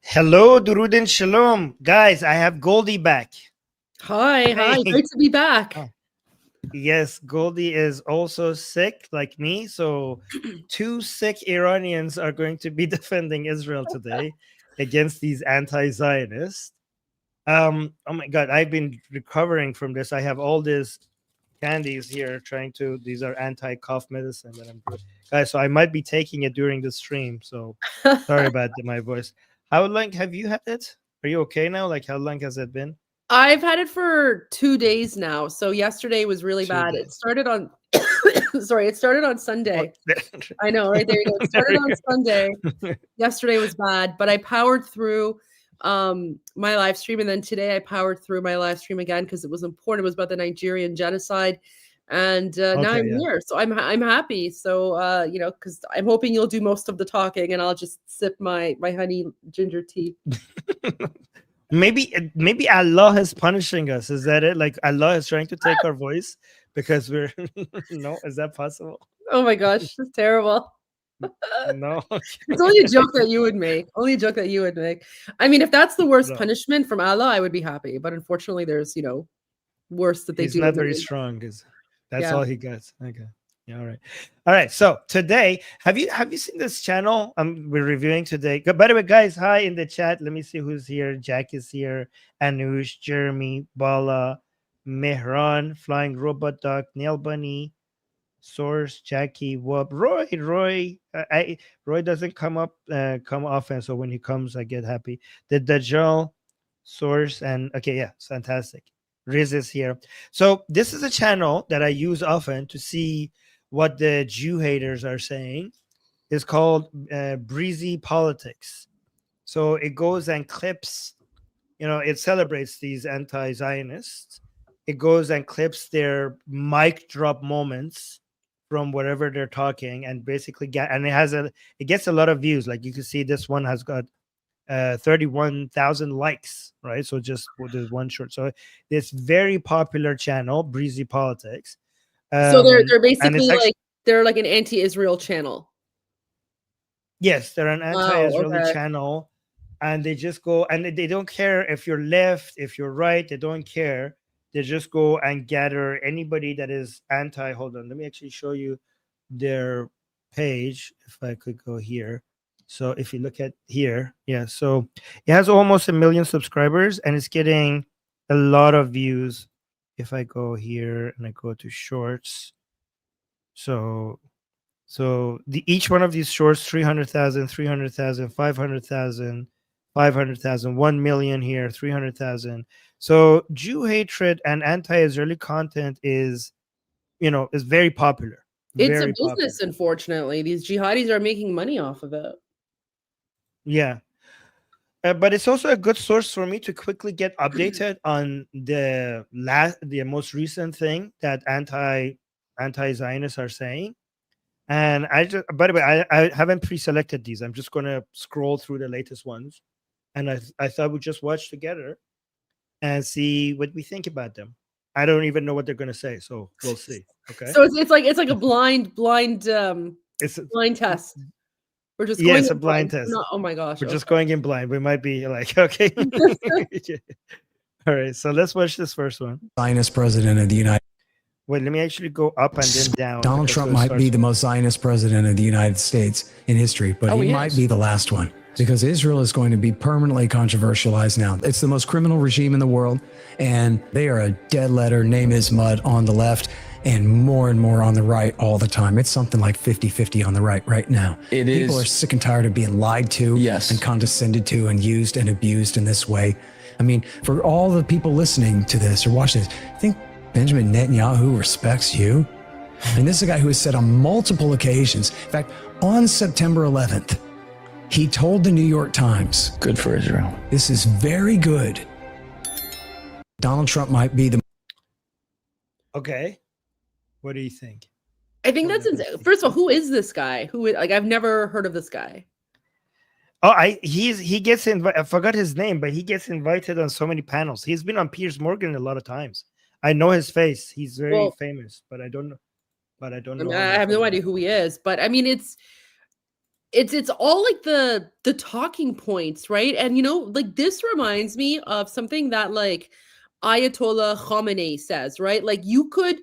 Hello, Durudin Shalom. Guys, I have Goldie back. Hi, Hey. great to be back. Yes, Goldie is also sick like me. So, two sick Iranians are going to be defending Israel today against these anti-Zionists. Oh my God, I've been recovering from this. I have all these candies here these are anti-cough medicine that I'm doing. Guys, so I might be taking it during the stream. So, sorry about my voice. How long have you had it? Are you okay now? Like, how long has it been? I've had it for 2 days now. So yesterday was really 2 bad. It days. started on sorry, it started on Sunday. Oh, I know, right? There you go. It started on Sunday. Yesterday was bad, but I powered through my live stream, and then today I powered through my live stream again because it was important. It was about the Nigerian genocide. And now I'm here. So I'm happy. So because I'm hoping you'll do most of the talking and I'll just sip my honey ginger tea. Maybe Allah is punishing us. Is that it? Like Allah is trying to take our voice because we're no, is that possible? Oh my gosh, that's terrible. No. It's only a joke that you would make. Only a joke that you would make. I mean, if that's the worst punishment from Allah, I would be happy. But unfortunately, there's worse that they do. He's not very strong. That's all he gets. Okay. Yeah, all right. So today, have you seen this channel? We're reviewing today. By the way, guys, hi in the chat. Let me see who's here. Jack is here. Anush, Jeremy, Bala, Mehran, Flying Robot Duck, Nail Bunny, Source, Jackie, Wub, Roy. Roy doesn't come often, so when he comes, I get happy. The Dajjal, Source, and okay, yeah, it's fantastic. Riz is here. So this is a channel that I use often to see what the Jew haters are saying. It's called Breezy Politics. So it goes and clips, it celebrates these anti-Zionists. It goes and clips their mic drop moments from whatever they're talking and basically it gets a lot of views. Like you can see this one has got 31,000 likes, right? So just there's one short. So this very popular channel, Breezy Politics. So they're basically they're like an anti-Israel channel. Yes, they're an anti-Israeli channel, and they just go and they don't care if you're left, if you're right. They don't care. They just go and gather anybody that is anti. Hold on, let me actually show you their page. If I could go here. So if you look at here, yeah, so it has almost 1 million subscribers and it's getting a lot of views. If I go here and I go to shorts, so each one of these shorts, 300,000, 300,000, 500,000, 500,000, 1 million here, 300,000. So Jew hatred and anti-Israeli content is very popular. It's a business, unfortunately. These jihadis are making money off of it. Yeah. But it's also a good source for me to quickly get updated on the most recent thing that anti-Zionists are saying. And by the way, I haven't pre-selected these. I'm just going to scroll through the latest ones. And I thought we'd just watch together and see what we think about them. I don't even know what they're going to say. So we'll see. Okay. So it's like a blind test. We're just going it's a blind test. Oh my gosh. We're just going in blind. We might be like, okay. All right. So let's watch this first one. Zionist president of the United Wait, let me actually go up and then down. Donald Trump might be the most Zionist president of the United States in history, but he might be the last one because Israel is going to be permanently controversialized now. It's the most criminal regime in the world, and they are a dead letter, name is mud on the left, and more on the right all the time. It's something like 50-50 on the right now. People are sick and tired of being lied to and condescended to and used and abused in this way. I mean, for all the people listening to this or watching this, think Benjamin Netanyahu respects you? And this is a guy who has said on multiple occasions, in fact, on September 11th, he told the New York Times, good for Israel. This is very good. Donald Trump might be the... Okay. What do you think? I think that's first of all, who is this guy? I've never heard of this guy. Oh, he gets invited. I forgot his name, but he gets invited on so many panels. He's been on Piers Morgan a lot of times. I know his face. He's very famous, but I don't know. I have no idea who he is. But I mean, it's all like the talking points, right? And like this reminds me of something that like Ayatollah Khamenei says, right? Like you could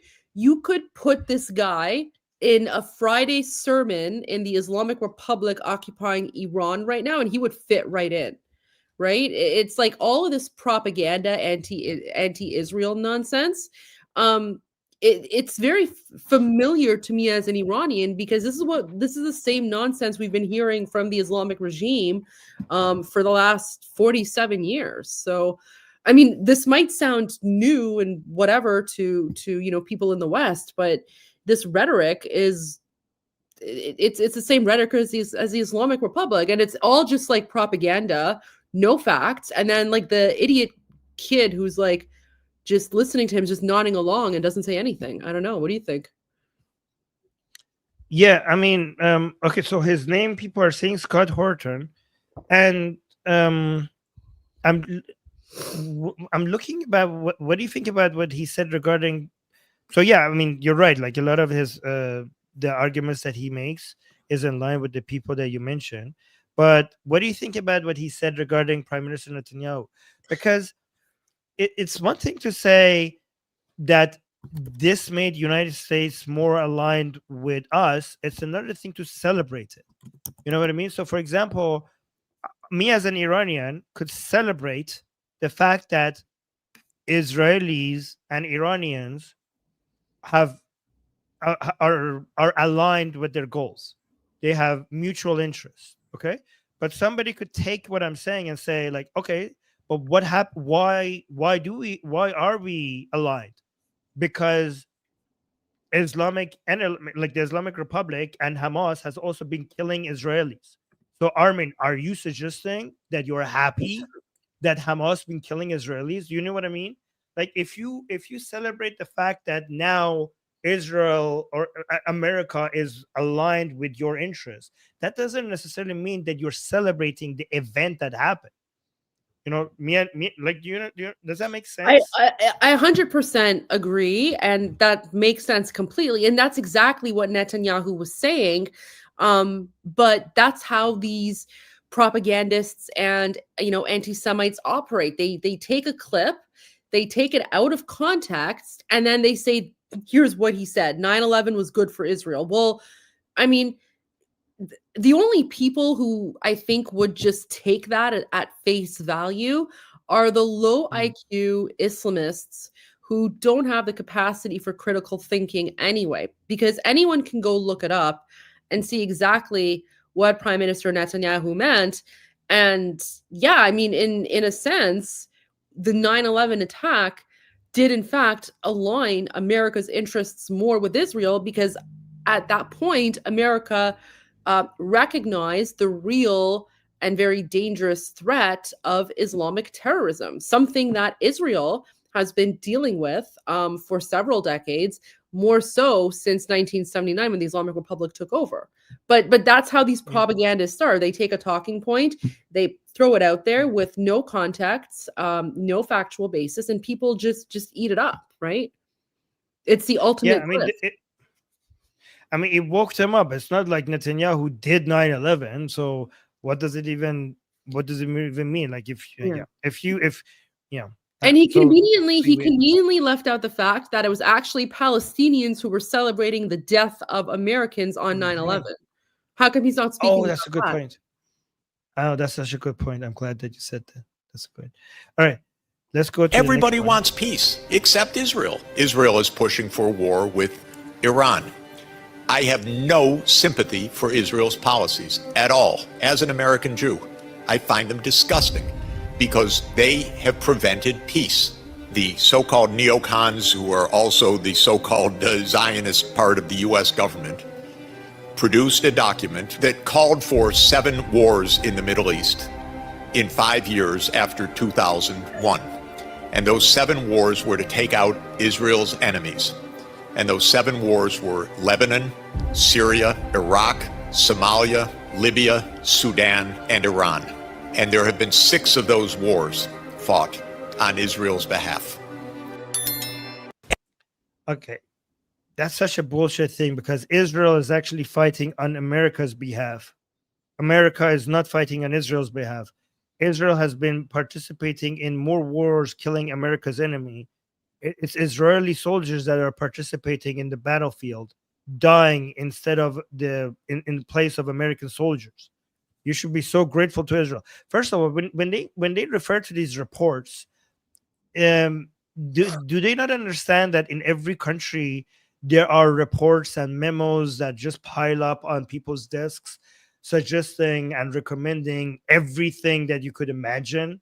put this guy in a Friday sermon in the Islamic Republic occupying Iran right now, and he would fit right in, right? It's like all of this propaganda, anti-Israel nonsense. It's very familiar to me as an Iranian, because this is the same nonsense we've been hearing from the Islamic regime for the last 47 years. So, I mean, this might sound new and whatever to people in the West, but this rhetoric is it's the same rhetoric as the Islamic Republic, and it's all just like propaganda, no facts, and then like the idiot kid who's like just listening to him, just nodding along and doesn't say anything. I don't know. What do you think? Yeah, I mean, okay, so his name, people are saying Scott Horton, and I'm looking about what do you think about what he said regarding? So yeah, I mean, you're right. Like a lot of his the arguments that he makes is in line with the people that you mentioned. But what do you think about what he said regarding Prime Minister Netanyahu? Because it's one thing to say that this made United States more aligned with us. It's another thing to celebrate it. You know what I mean? So, for example, me as an Iranian could celebrate the fact that Israelis and Iranians have are aligned with their goals. They have mutual interests. Okay, but somebody could take what I'm saying and say, like, okay, but what happened? Why are we aligned? Because Islamic and like the Islamic Republic and Hamas has also been killing Israelis. So Armin, are you suggesting that you're happy that Hamas been killing Israelis? Do you know what I mean? Like if you celebrate the fact that now Israel or America is aligned with your interests, that doesn't necessarily mean that you're celebrating the event that happened. You know, like, does that make sense? I 100% agree, and that makes sense completely. And that's exactly what Netanyahu was saying. But that's how these propagandists and anti-Semites operate. They take a clip, they take it out of context, and then they say, here's what he said: 9/11 was good for Israel. Well, I mean, the only people who I think would just take that at face value are the low IQ Islamists who don't have the capacity for critical thinking anyway, because anyone can go look it up and see exactly what Prime Minister Netanyahu meant. And yeah, I mean, in a sense, the 9/11 attack did in fact align America's interests more with Israel, because at that point, America recognized the real and very dangerous threat of Islamic terrorism, something that Israel has been dealing with for several decades, more so since 1979 when the Islamic Republic took over. But that's how these propagandists are. They take a talking point, they throw it out there with no context, no factual basis, and people just eat it up, right? It's the ultimate. Yeah, I mean, it woke them up. It's not like Netanyahu did 9/11. So what does it even mean? Like if and he conveniently left out the fact that it was actually Palestinians who were celebrating the death of Americans on 9/11. How come he's not speaking? Oh, that's a good point. Oh, that's such a good point. I'm glad that you said that. That's good. All right. Let's go to everybody wants peace except Israel. Israel is pushing for war with Iran. I have no sympathy for Israel's policies at all. As an American Jew, I find them disgusting because they have prevented peace. The so-called neocons, who are also the so-called Zionist part of the U.S. government, produced a document that called for 7 wars in the Middle East in 5 years after 2001. And those 7 wars were to take out Israel's enemies. And those 7 wars were Lebanon, Syria, Iraq, Somalia, Libya, Sudan, and Iran. And there have been 6 of those wars fought on Israel's behalf. Okay. That's such a bullshit thing, because Israel is actually fighting on America's behalf. America is not fighting on Israel's behalf. Israel has been participating in more wars, killing America's enemy. It's Israeli soldiers that are participating in the battlefield, dying instead of in place of American soldiers. You should be so grateful to Israel. First of all, when they refer to these reports, do they not understand that in every country there are reports and memos that just pile up on people's desks, suggesting and recommending everything that you could imagine?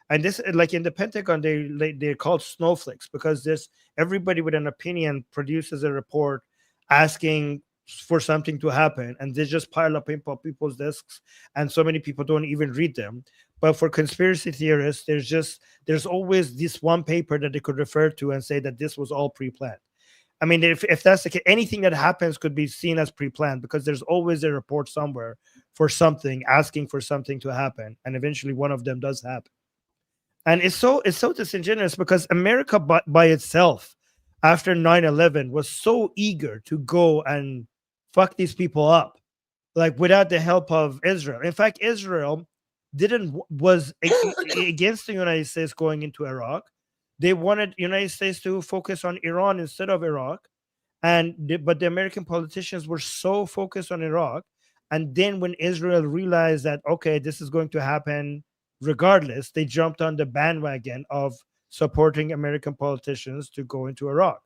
And this, like in the Pentagon, they're called snowflakes, because this everybody with an opinion produces a report asking for something to happen, and they just pile up on people's desks, and so many people don't even read them. But for conspiracy theorists, there's always this one paper that they could refer to and say that this was all pre-planned. I mean, if that's the case, anything that happens could be seen as pre-planned, because there's always a report somewhere for something, asking for something to happen, and eventually one of them does happen. And it's so disingenuous, because America by itself, after 9/11, was so eager to go and fuck these people up, like without the help of Israel. In fact, Israel was against the United States going into Iraq. They wanted United States to focus on Iran instead of Iraq, but the American politicians were so focused on Iraq. And then when Israel realized that, okay, this is going to happen regardless, they jumped on the bandwagon of supporting American politicians to go into Iraq.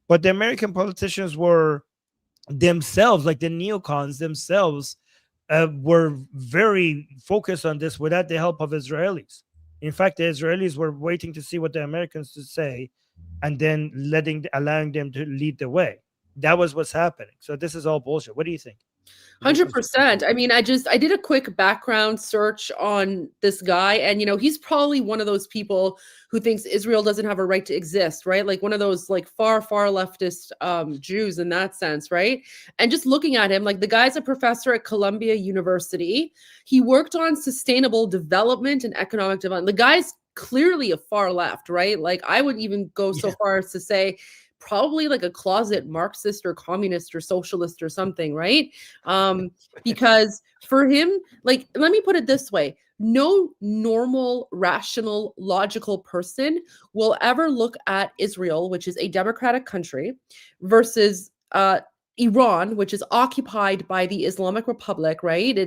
But the American politicians were themselves, like the neocons themselves, were very focused on this without the help of Israelis. In fact, the Israelis were waiting to see what the Americans would say, and then allowing them to lead the way. That was what's happening. So this is all bullshit. What do you think? 100%. I mean, I did a quick background search on this guy, and he's probably one of those people who thinks Israel doesn't have a right to exist, right? Like one of those like far leftist Jews in that sense, right? And just looking at him, like the guy's a professor at Columbia University. He worked on sustainable development and economic development. The guy's clearly a far left, right? Like I would even go so far as to say probably like a closet Marxist or communist or socialist or something, right? Because for him, like, let me put it this way. No normal, rational, logical person will ever look at Israel, which is a democratic country, versus Iran, which is occupied by the Islamic Republic, right?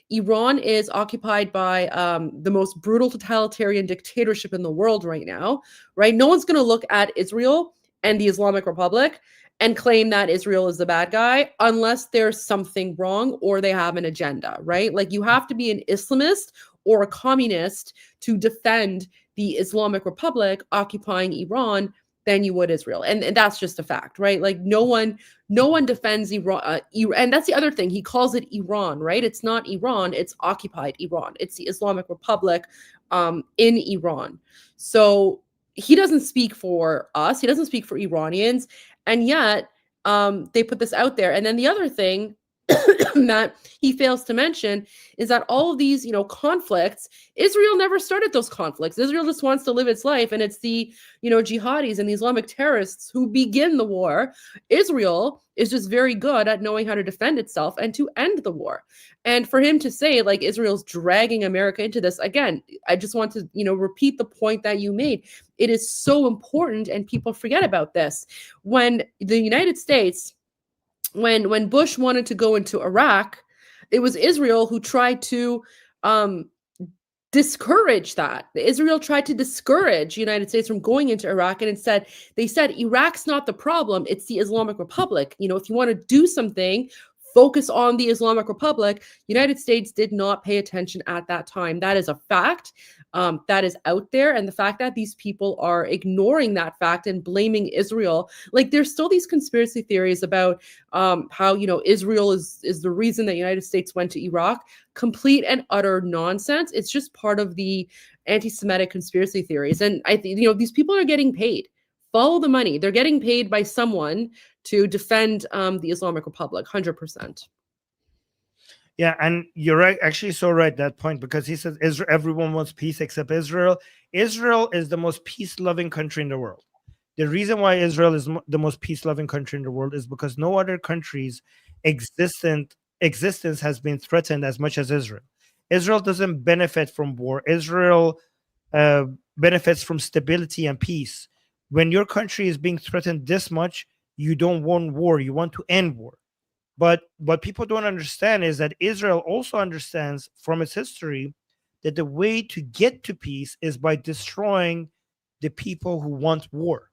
Iran is occupied by the most brutal totalitarian dictatorship in the world right now, right? No one's going to look at Israel and the Islamic Republic and claim that Israel is the bad guy unless there's something wrong or they have an agenda, right? Like you have to be an Islamist or a communist to defend the Islamic Republic occupying Iran than you would Israel. And that's just a fact, right? Like no one defends Iran. And that's the other thing. He calls it Iran, right? It's not Iran, it's occupied Iran. It's the Islamic Republic in Iran. So he doesn't speak for us. He doesn't speak for Iranians. And yet they put this out there. And then the other thing that he fails to mention is that all of these, conflicts, Israel never started those conflicts. Israel just wants to live its life. And it's the, jihadis and the Islamic terrorists who begin the war. Israel is just very good at knowing how to defend itself and to end the war. And for him to say, like, Israel's dragging America into this, again, I just want to, repeat the point that you made. It is so important, and people forget about this. When the United States, when Bush wanted to go into Iraq, it was Israel who tried to discourage that. Israel tried to discourage the United States from going into Iraq, and instead they said Iraq's not the problem, it's the Islamic Republic. If you want to do something, focus on the Islamic Republic. United States did not pay attention at that time. That is a fact. That is out there. And the fact that these people are ignoring that fact and blaming Israel, like there's still these conspiracy theories about how, Israel is the reason that United States went to Iraq. Complete and utter nonsense. It's just part of the anti-Semitic conspiracy theories. And I think, these people are getting paid. Follow the money. They're getting paid by someone to defend the Islamic Republic, 100%. Yeah, and you're right, actually so right, that point, because he says everyone wants peace except Israel. Israel is the most peace-loving country in the world. The reason why Israel is the most peace-loving country in the world is because no other countries existent existence has been threatened as much as Israel. Israel doesn't benefit from war. Israel benefits from stability and peace. When your country is being threatened this much, you don't want war. You want to end war. But what people don't understand is that Israel also understands from its history that the way to get to peace is by destroying the people who want war.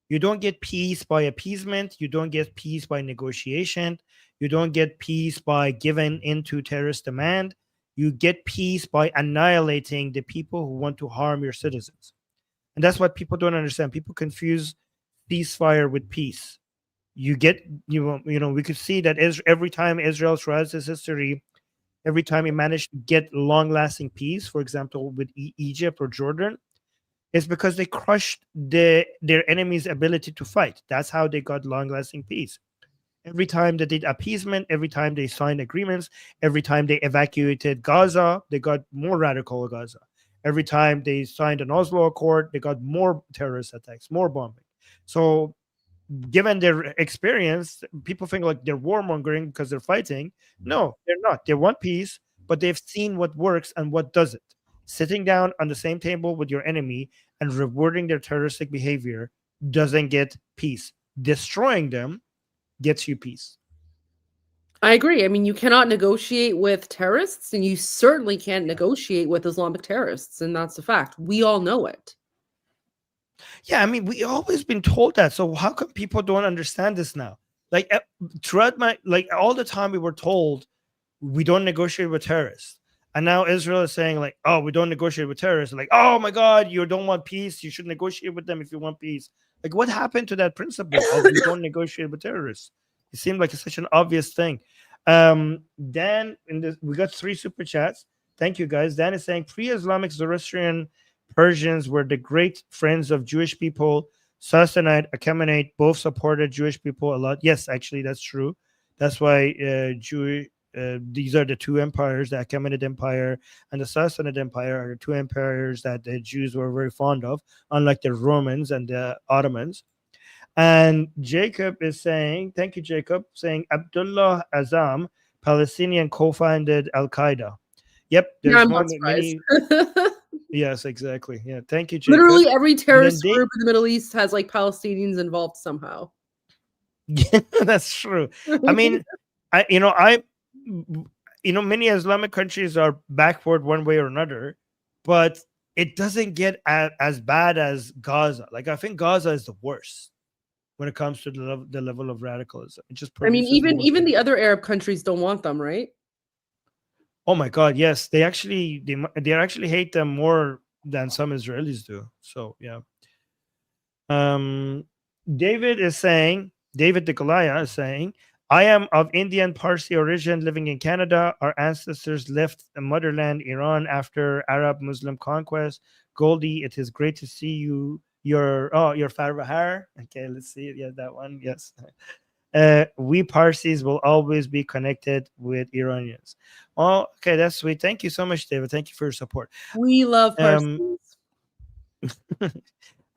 You don't get peace by appeasement. You don't get peace by negotiation. You don't get peace by giving into terrorist demand. You get peace by annihilating the people who want to harm your citizens. And that's what people don't understand. People confuse ceasefire with peace. We could see that every time Israel throughout its history, every time it managed to get long-lasting peace, for example, with Egypt or Jordan, it's because they crushed their enemy's ability to fight. That's how they got long-lasting peace. Every time they did appeasement, every time they signed agreements, every time they evacuated Gaza, they got more radical Gaza. Every time they signed an Oslo Accord, they got more terrorist attacks, more bombing. So given their experience, people think like they're warmongering because they're fighting. No, they're not. They want peace, but they've seen what works and what doesn't. Sitting down on the same table with your enemy and rewarding their terroristic behavior doesn't get peace. Destroying them gets you peace. I agree. I mean, you cannot negotiate with terrorists, and you certainly can't negotiate with Islamic terrorists, and that's a fact. We all know it. Yeah, I mean, we always been told that. So how come people don't understand this now? Like throughout all the time we were told we don't negotiate with terrorists. And now Israel is saying like, oh, we don't negotiate with terrorists. Like, oh my God, you don't want peace. You should negotiate with them if you want peace. Like, what happened to that principle of we don't negotiate with terrorists? It seemed like it's such an obvious thing. Dan, we got 3 super chats. Thank you, guys. Dan is saying pre-Islamic Zoroastrian Persians were the great friends of Jewish people. Sassanid, Achaemenid both supported Jewish people a lot. Yes, actually, that's true. That's why these are the 2 empires, the Achaemenid Empire and the Sassanid Empire are the 2 empires that the Jews were very fond of, unlike the Romans and the Ottomans. And Jacob is saying, thank you, Jacob, saying Abdullah Azam, Palestinian co-founded Al-Qaeda. Yep. There's many. Yes, exactly. Yeah. Thank you, Jacob. Literally every terrorist group in the Middle East has like Palestinians involved somehow. Yeah, that's true. I mean, many Islamic countries are backward one way or another, but it doesn't get as bad as Gaza. Like, I think Gaza is the worst when it comes to the level of radicalism. It just, I mean, even the other Arab countries don't want them, right? Oh my God, yes. They actually hate them more than some Israelis do. So yeah. David the Goliath is saying, I am of Indian Parsi origin living in Canada. Our ancestors left the motherland, Iran, after Arab Muslim conquest. Goldie, it is great to see you. Your Farvahar. Okay, let's see. Yeah, that one. Yes. We Parsis will always be connected with Iranians. Oh, okay, that's sweet. Thank you so much, David. Thank you for your support. We love Parsis.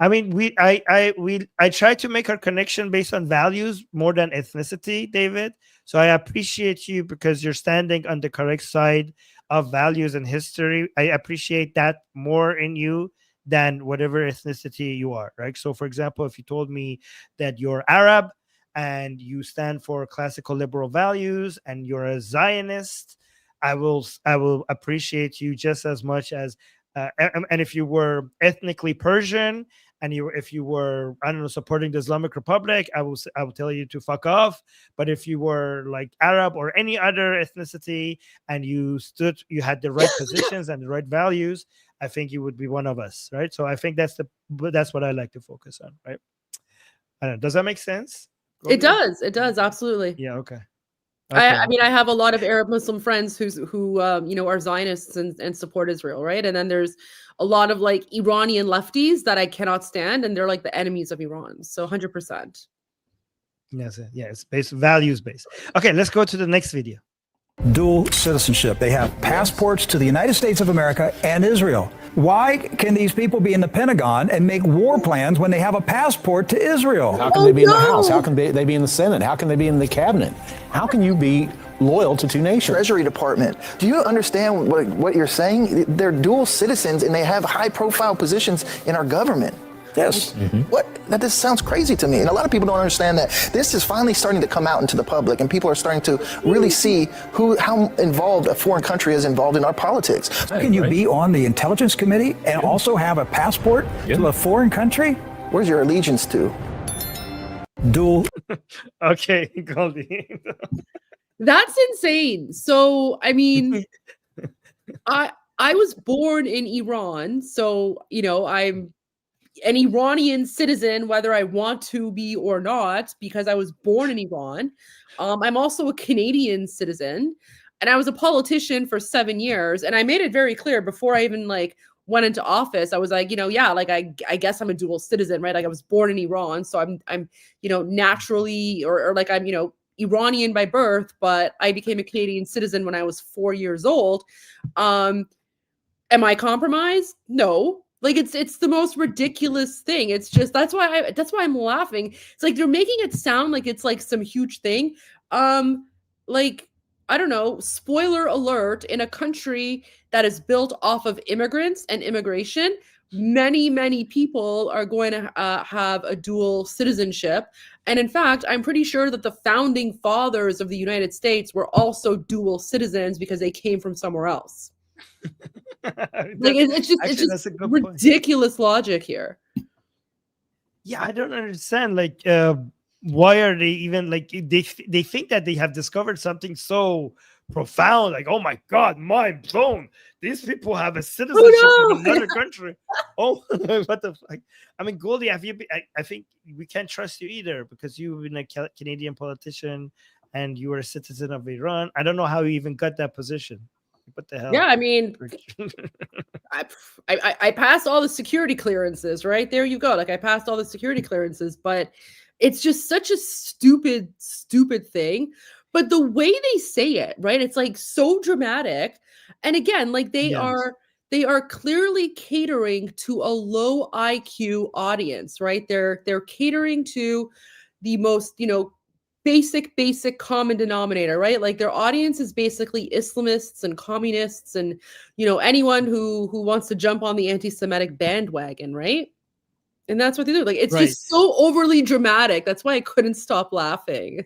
I mean, I try to make our connection based on values more than ethnicity, David. So I appreciate you because you're standing on the correct side of values and history. I appreciate that more in you than whatever ethnicity you are, right? So, for example, if you told me that you're Arab and you stand for classical liberal values and you're a Zionist, I will appreciate you just as much as and if you were ethnically Persian and if you were, I don't know, supporting the Islamic Republic, I will tell you to fuck off. But if you were like Arab or any other ethnicity and you had the right positions and the right values, I think you would be one of us, right? So I think that's what I like to focus on, right? I don't know, does that make sense? It does, absolutely. Yeah, okay. I mean, I have a lot of Arab Muslim friends who are Zionists and support Israel, right? And then there's a lot of like Iranian lefties that I cannot stand, and they're like the enemies of Iran. So 100%. Yes, yeah, it's values based. Okay, let's go to the next video. Dual citizenship. They have passports to the United States of America and Israel. Why can these people be in the Pentagon and make war plans when they have a passport to Israel? How can they be in the House? How can they be in the Senate? How can they be in the cabinet? How can you be loyal to two nations. Treasury Department. Do you understand what you're saying? They're dual citizens and they have high-profile positions in our government. Yes. What? That just sounds crazy to me. And a lot of people don't understand that this is finally starting to come out into the public, and people are starting to really see how involved a foreign country is involved in our politics. How can you be on the Intelligence Committee and also have a passport to a foreign country? Where's your allegiance to? Dual. Okay, Goldie. That's insane. So, I mean, I was born in Iran, so, you know, I'm an Iranian citizen, whether I want to be or not, because I was born in Iran. I'm also a Canadian citizen, and I was a politician for 7 years. And I made it very clear before I even went into office. I was like, you know, yeah, I guess I'm a dual citizen, right? Like I was born in Iran, so I'm you know, naturally or like I'm, you know, Iranian by birth, but I became a Canadian citizen when I was 4 years old. Am I compromised? No. Like it's the most ridiculous thing. It's just that's why I'm laughing. It's like they're making it sound like it's like some huge thing. Like I don't know, spoiler alert, in a country that is built off of immigrants and immigration, many people are going to have a dual citizenship. And in fact, I'm pretty sure that the founding fathers of the United States were also dual citizens because they came from somewhere else. Like it's just ridiculous logic here. Yeah, I don't understand. Like, why are they even like they think that they have discovered something so profound? Like, oh my God, mind blown! These people have a citizenship of another country. Oh, what the fuck? I mean, Goldie, have you? I think we can't trust you either because you've been a Canadian politician and you were a citizen of Iran. I don't know how you even got that position. What the hell? Yeah, I mean, I passed all the security clearances, right? There you go. Like I passed all the security clearances, but it's just such a stupid thing. But the way they say it, right? It's like so dramatic. And again, like they are clearly catering to a low IQ audience, right? They're catering to the most, you know, basic common denominator, right? Like their audience is basically Islamists and communists and, you know, anyone who wants to jump on the anti-Semitic bandwagon, right? And that's what they do. Like it's just so overly dramatic. That's why I couldn't stop laughing.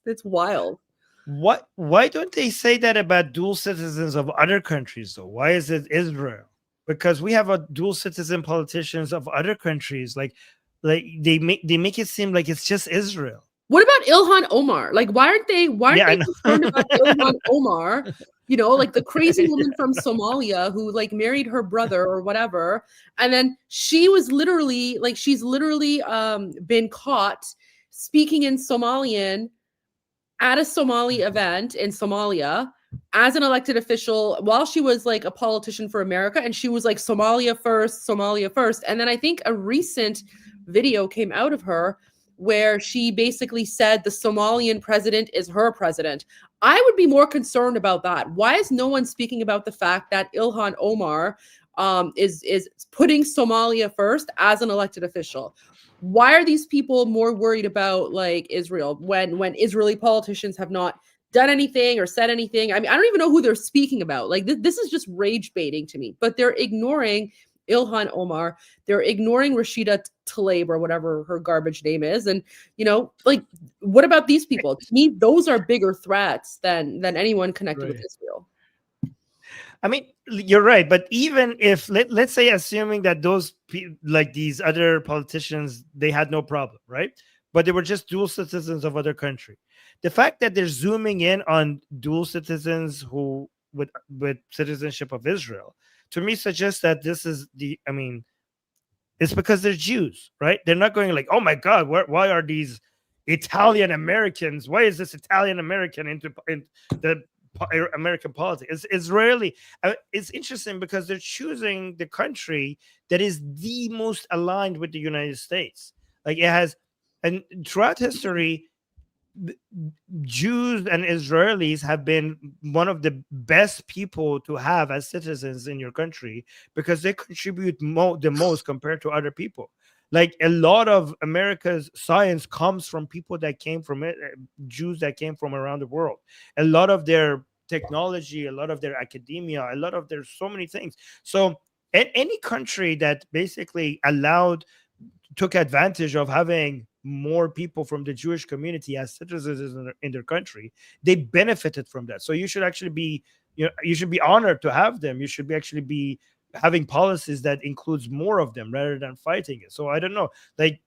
It's wild. Why don't they say that about dual citizens of other countries though? Why is it Israel? Because we have a dual citizen politicians of other countries. Like they make it seem like it's just Israel. What about Ilhan Omar? Like, why aren't they concerned about Ilhan Omar? You know, like the crazy woman from Somalia who like married her brother or whatever. And then she's literally been caught speaking in Somalian at a Somali event in Somalia as an elected official while she was like a politician for America. And she was like, Somalia first. And then I think a recent video came out of her where she basically said the Somalian president is her president. I would be more concerned about that. Why is no one speaking about the fact that Ilhan Omar is putting Somalia first as an elected official? Why are these people more worried about like Israel when Israeli politicians have not done anything or said anything? I mean, I don't even know who they're speaking about. Like this is just rage baiting to me, but they're ignoring Ilhan Omar. They're ignoring Rashida Tlaib or whatever her garbage name is. And, you know, like, what about these people? To me, those are bigger threats than anyone connected with Israel. I mean, you're right. But even if, let's say, assuming that those like these other politicians, they had no problem, right? But they were just dual citizens of other country. The fact that they're zooming in on dual citizens who with citizenship of Israel, to me suggests that this is it's because they're Jews, right? They're not going like, oh my God, why are these Italian Americans? Why is this Italian American in the American politics? It's Israeli. It's interesting because they're choosing the country that is the most aligned with the United States. Like it has, and throughout history, Jews and Israelis have been one of the best people to have as citizens in your country because they contribute the most compared to other people. Like a lot of America's science comes from people that came from it, Jews that came from around the world. A lot of their technology, a lot of their academia, a lot of their so many things. So any country that basically took advantage of having more people from the Jewish community as citizens in their country, they benefited from that. So you should actually be, you should be honored to have them. You should be having policies that includes more of them rather than fighting it. So I don't know. Like,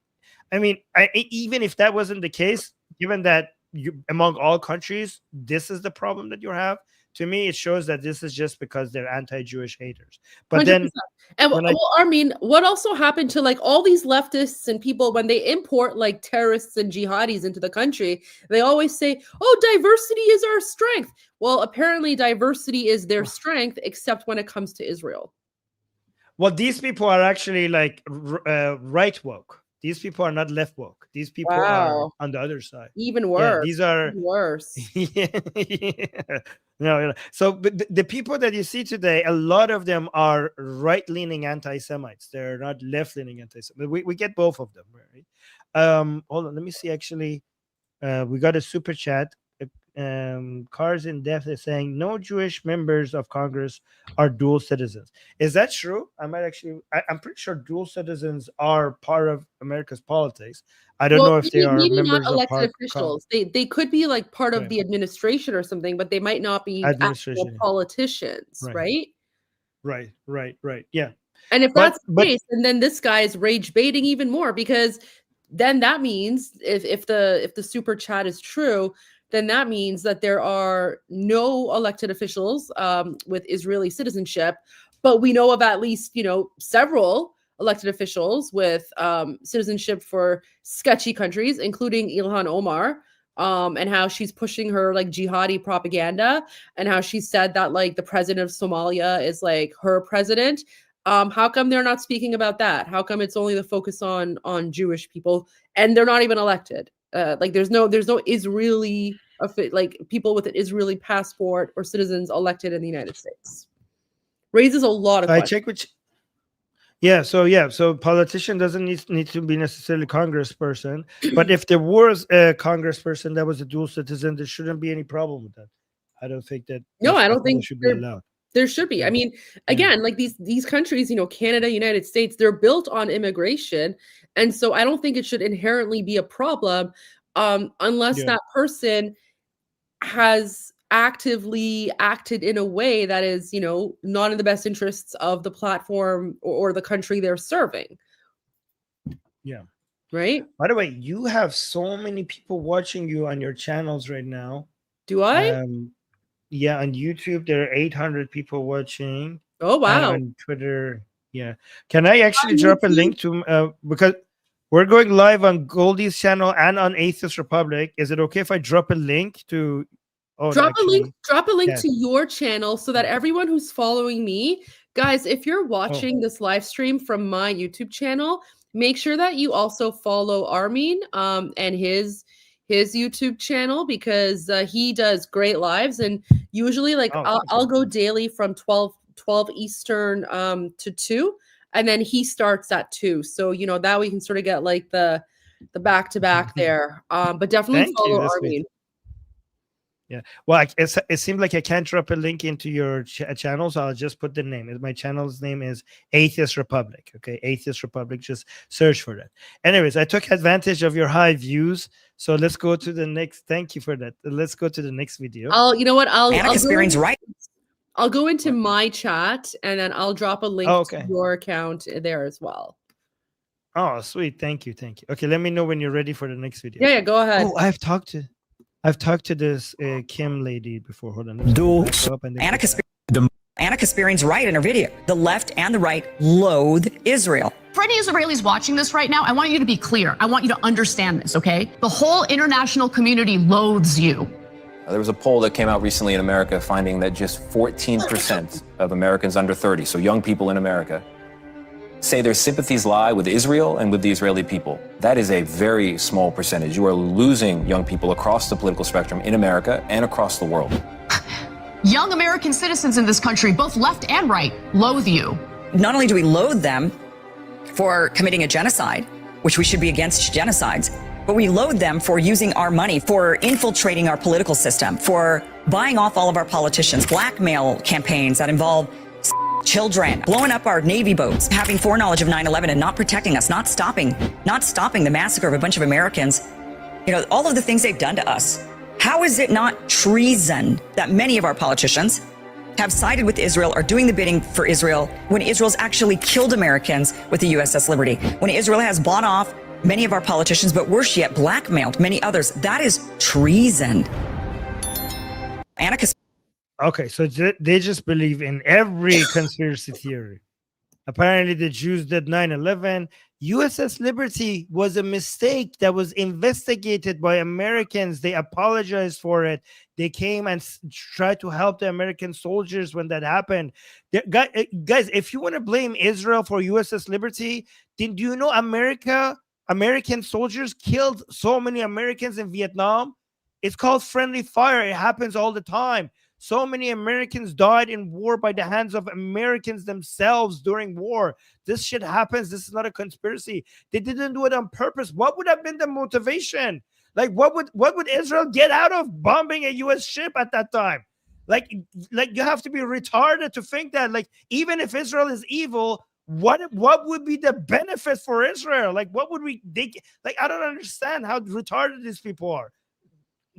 I mean, even if that wasn't the case, given that among all countries, this is the problem that you have. To me, it shows that this is just because they're anti-Jewish haters. But 100%. Then, and I mean, what also happened to like all these leftists and people when they import like terrorists and jihadis into the country, they always say, "Oh, diversity is our strength." Well, apparently, diversity is their strength, except when it comes to Israel. Well, these people are actually like right woke. These people are not left woke. These people are on the other side. Even worse. Yeah, these are even worse. Yeah. No. So the people that you see today, a lot of them are right-leaning anti-Semites. They're not left-leaning anti-Semites. We get both of them, right? Hold on. Let me see. Actually, we got a super chat. Cars in Depth is saying no Jewish members of Congress are dual citizens. Is that true? I'm pretty sure dual citizens are part of America's politics. I don't know if they are members not elected officials. They could be like part of the administration or something, but they might not be actual politicians, right? Right. Yeah. And if that's the case, and then this guy is rage baiting even more, because then that means if the super chat is true, then that means that there are no elected officials with Israeli citizenship, but we know of at least, several elected officials with citizenship for sketchy countries, including Ilhan Omar, and how she's pushing her like jihadi propaganda, and how she said that like the president of Somalia is like her president. How come they're not speaking about that? How come it's only the focus on Jewish people, and they're not even elected? Like there's no Israeli like people with an Israeli passport or citizens elected in the United States. Raises a lot of questions. I check which. Yeah. So politician doesn't need to be necessarily congressperson, but if there was a congressperson that was a dual citizen, there shouldn't be any problem with that. I don't think that. No, I don't think should be allowed. There should be. I mean, again, like these countries, Canada, United States, they're built on immigration. And so I don't think it should inherently be a problem unless that person has actively acted in a way that is, not in the best interests of the platform or the country they're serving. Yeah. Right? By the way, you have so many people watching you on your channels right now. Do I? Yeah, on YouTube, there are 800 people watching. Oh, wow. On Twitter, yeah. Can I actually drop a link to, because we're going live on Goldie's channel and on Atheist Republic. Is it okay if I drop a link to... Drop a link to your channel so that everyone who's following me, guys, if you're watching this live stream from my YouTube channel, make sure that you also follow Armin and his YouTube channel, because he does great lives, and usually like I'll go daily from 12 Eastern to 2, and then he starts at 2. So that we can sort of get like the back-to-back there. But definitely follow Armin. Yeah. Well, it seems like I can't drop a link into your channel, so I'll just put the name. My channel's name is Atheist Republic. Okay, Atheist Republic. Just search for that. Anyways, I took advantage of your high views, so let's go to the next. Thank you for that. Let's go to the next video. I'll go into my chat, and then I'll drop a link to your account there as well. Oh, sweet. Thank you. Okay, let me know when you're ready for the next video. Yeah, go ahead. Oh, I've talked to this Kim lady before. Hold on. Anna Kasparian's right in her video. The left and the right loathe Israel. For any Israelis watching this right now, I want you to be clear. I want you to understand this, okay? The whole international community loathes you. There was a poll that came out recently in America finding that just 14% of Americans under 30, so young people in America, say their sympathies lie with Israel and with the Israeli people. That is a very small percentage. You are losing young people across the political spectrum in America and across the world. Young American citizens in this country, both left and right, loathe you. Not only do we loathe them, for committing a genocide, which we should be against genocides, but we load them for using our money, for infiltrating our political system, for buying off all of our politicians, blackmail campaigns that involve children, blowing up our Navy boats, having foreknowledge of 9/11 and not protecting us, not stopping the massacre of a bunch of Americans. You know, all of the things they've done to us. How is it not treason that many of our politicians have sided with Israel, are doing the bidding for Israel, when Israel's actually killed Americans with the USS Liberty, when Israel has bought off many of our politicians, but worse yet, blackmailed many others? That is treason. Okay, so they just believe in every conspiracy theory. Apparently, the Jews did 9/11. USS Liberty was a mistake that was investigated by Americans. They apologized for it. They came and tried to help the American soldiers when that happened. Guys, if you want to blame Israel for USS Liberty, do you know American soldiers killed so many Americans in Vietnam? It's called friendly fire. It happens all the time. So many Americans died in war by the hands of Americans themselves during war. This shit happens. This is not a conspiracy. They didn't do it on purpose. What would have been the motivation? Like, what would Israel get out of bombing a U.S. ship at that time? Like you have to be retarded to think that. Like, even if Israel is evil, what would be the benefit for Israel? Like, what would I don't understand how retarded these people are.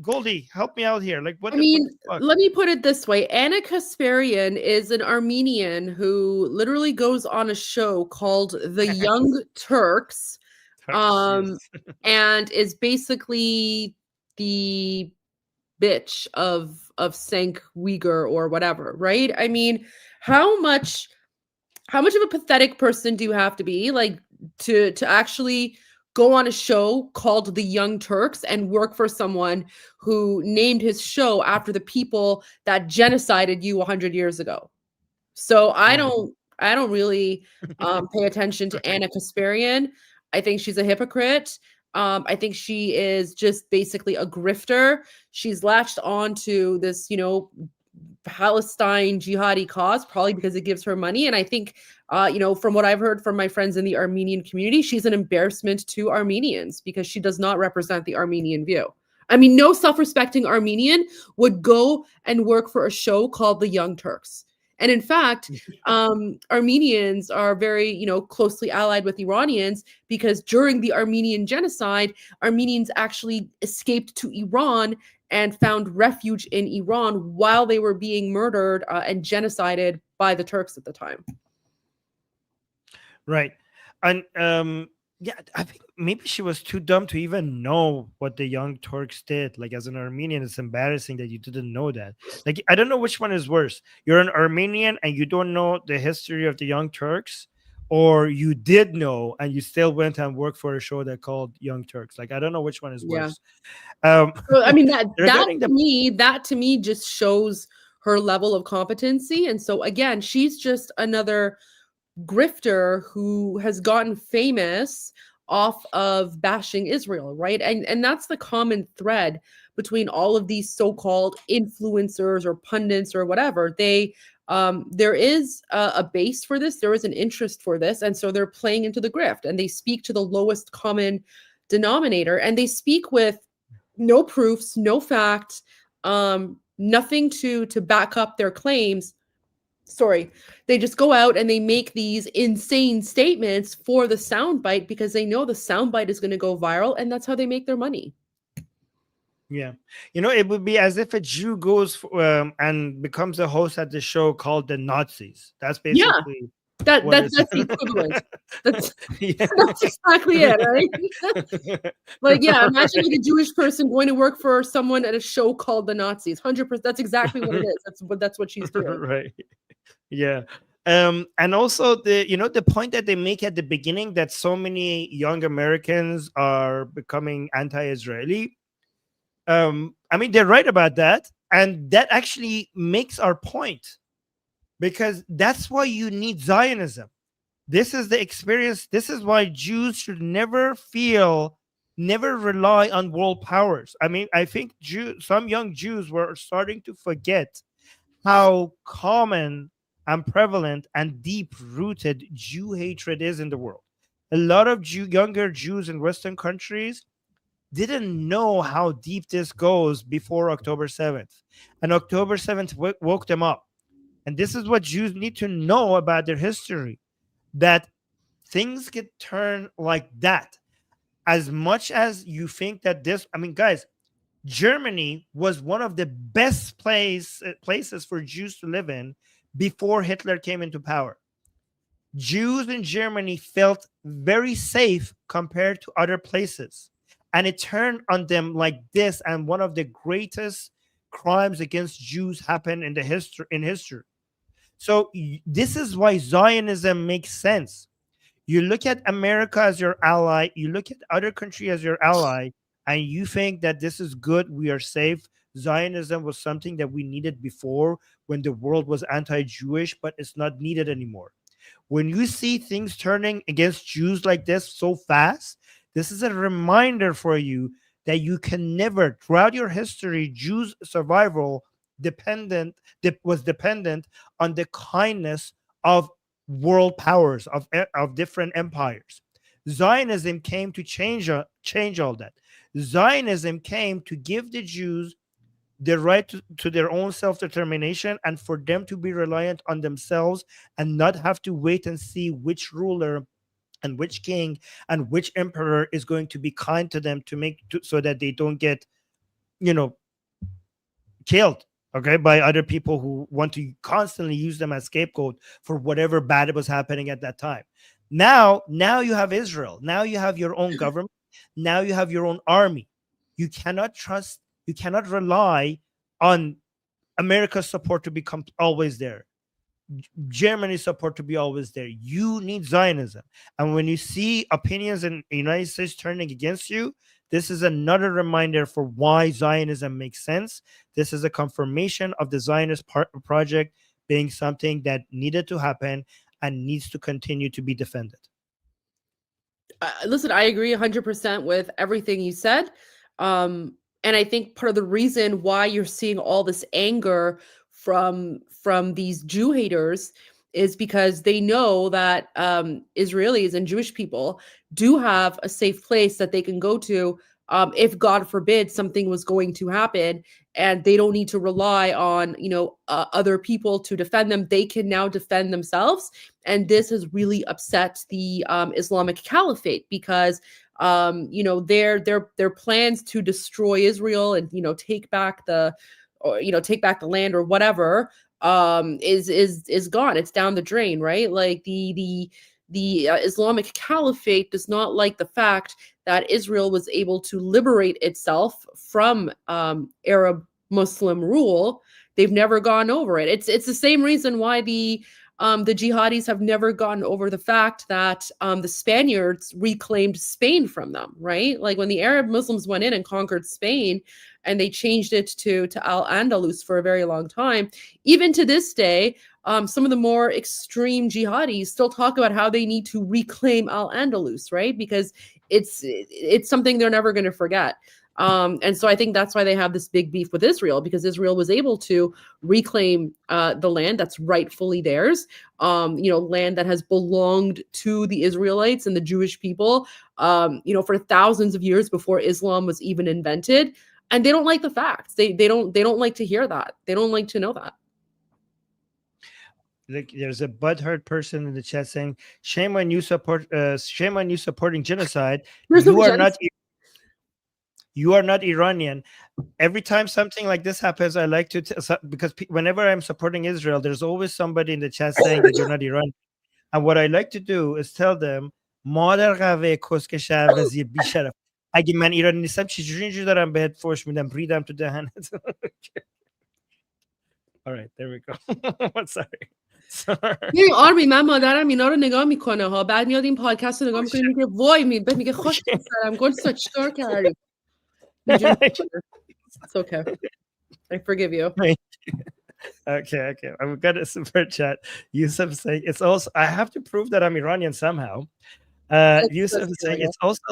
Goldie, help me out here. Like, what? I mean, let me put it this way. Anna Kasparian is an Armenian who literally goes on a show called The Young Turks, and is basically the bitch of Cenk Uyghur or whatever, right? I mean, how much of a pathetic person do you have to be, like, to actually go on a show called The Young Turks and work for someone who named his show after the people that genocided you 100 years ago? So I don't really pay attention to Anna Kasparian. I think she's a hypocrite. I think she is just basically a grifter. She's latched on to this, Palestine jihadi cause, probably because it gives her money. And I think, from what I've heard from my friends in the Armenian community, she's an embarrassment to Armenians because she does not represent the Armenian view. I mean, no self-respecting Armenian would go and work for a show called The Young Turks. And in fact, Armenians are very, closely allied with Iranians, because during the Armenian genocide, Armenians actually escaped to Iran and found refuge in Iran while they were being murdered and genocided by the Turks at the time. Right. And I think maybe she was too dumb to even know what the Young Turks did. Like, as an Armenian, it's embarrassing that you didn't know that. Like, I don't know which one is worse. You're an Armenian and you don't know the history of the Young Turks, or you did know and you still went and worked for a show that called Young Turks. Like, I don't know which one is worse. Well, I mean, that to me just shows her level of competency. And so again, she's just another grifter who has gotten famous off of bashing Israel, right? And that's the common thread between all of these so-called influencers or pundits or whatever. There is a base for this. There is an interest for this. And so they're playing into the grift, and they speak to the lowest common denominator, and they speak with no proofs, no facts, nothing to back up their claims. Sorry, they just go out and they make these insane statements for the soundbite because they know the soundbite is going to go viral, and that's how they make their money. Yeah. It would be as if a Jew goes and becomes a host at the show called The Nazis. That's basically that's the equivalent. That's exactly it, right? Like, imagine like a Jewish person going to work for someone at a show called The Nazis. 100%. That's exactly what it is. That's what she's doing. Right. Yeah. And also the point that they make at the beginning, that so many young Americans are becoming anti-Israeli. I mean, they're right about that. And that actually makes our point, because that's why you need Zionism. This is the experience. This is why Jews should never rely on world powers. I mean, I think some young Jews were starting to forget how common and prevalent and deep-rooted Jew hatred is in the world. a lot of younger Jews in Western countries didn't know how deep this goes before October 7th. And October 7th woke them up. And this is what Jews need to know about their history, that things get turned like that. As much as you think that this, I mean, guys, Germany was one of the best places for Jews to live in before Hitler came into power. Jews in Germany felt very safe compared to other places. And it turned on them like this, and one of the greatest crimes against Jews happened in history. So this is why Zionism makes sense. You look at America as your ally, you look at other country as your ally, and you think that this is good, we are safe. Zionism was something that we needed before when the world was anti-Jewish, but it's not needed anymore. When you see things turning against Jews like this so fast, this is a reminder for you that you can never, throughout your history, Jews' survival was dependent on the kindness of world powers, of different empires. Zionism came to change all that. Zionism came to give the Jews the right to their own self-determination, and for them to be reliant on themselves and not have to wait and see which ruler and which king and which emperor is going to be kind to them so that they don't get, killed, okay, by other people who want to constantly use them as scapegoat for whatever bad was happening at that time. Now you have Israel. Now you have your own government. Now you have your own army. You cannot rely on America's support to become always there, Germany's support to be always there. You need Zionism. And when you see opinions in the United States turning against you, this is another reminder for why Zionism makes sense. This is a confirmation of the Zionist project being something that needed to happen and needs to continue to be defended. Listen, I agree 100% with everything you said. And I think part of the reason why you're seeing all this anger from these Jew haters is because they know that Israelis and Jewish people do have a safe place that they can go to if, God forbid, something was going to happen, and they don't need to rely on other people to defend them. They can now defend themselves, and this has really upset the Islamic Caliphate because their plans to destroy Israel and take back the land or whatever is gone. It's down the drain, right? Like the Islamic Caliphate does not like the fact that Israel was able to liberate itself from Arab Muslim rule. They've never gone over it. It's the same reason why the jihadis have never gotten over the fact that the Spaniards reclaimed Spain from them, right? Like when the Arab Muslims went in and conquered Spain and they changed it to Al-Andalus for a very long time, even to this day, some of the more extreme jihadis still talk about how they need to reclaim Al-Andalus, right? Because it's something they're never going to forget. And so I think that's why they have this big beef with Israel, because Israel was able to reclaim the land that's rightfully theirs, land that has belonged to the Israelites and the Jewish people, for thousands of years before Islam was even invented. And they don't like the facts. They don't like to hear that. They don't like to know that. There's a butthurt person in the chat saying, "Shame on you supporting genocide. You are not Iranian." Every time something like this happens, I like to because whenever I'm supporting Israel, there's always somebody in the chat saying that you're not Iranian. And what I like to do is tell them, "مادر قهوه کسکش وزیر بیشرف. اگه من ایرانی نیستم چجوری اینجوری دارم بهت فوش میدم ریدم تو دهنت." All right, there we go. Sorry. آرمین، من مادرم اینا رو نگاه میکنه ها، بعد میاد این پادکست رو نگاه میکنه میگه وای میگه خوش سرم گل چیکار کردی. It's okay. I forgive you. Okay. I've got a super chat. Yusuf saying it's also, I have to prove that I'm Iranian somehow. Yusuf saying it's also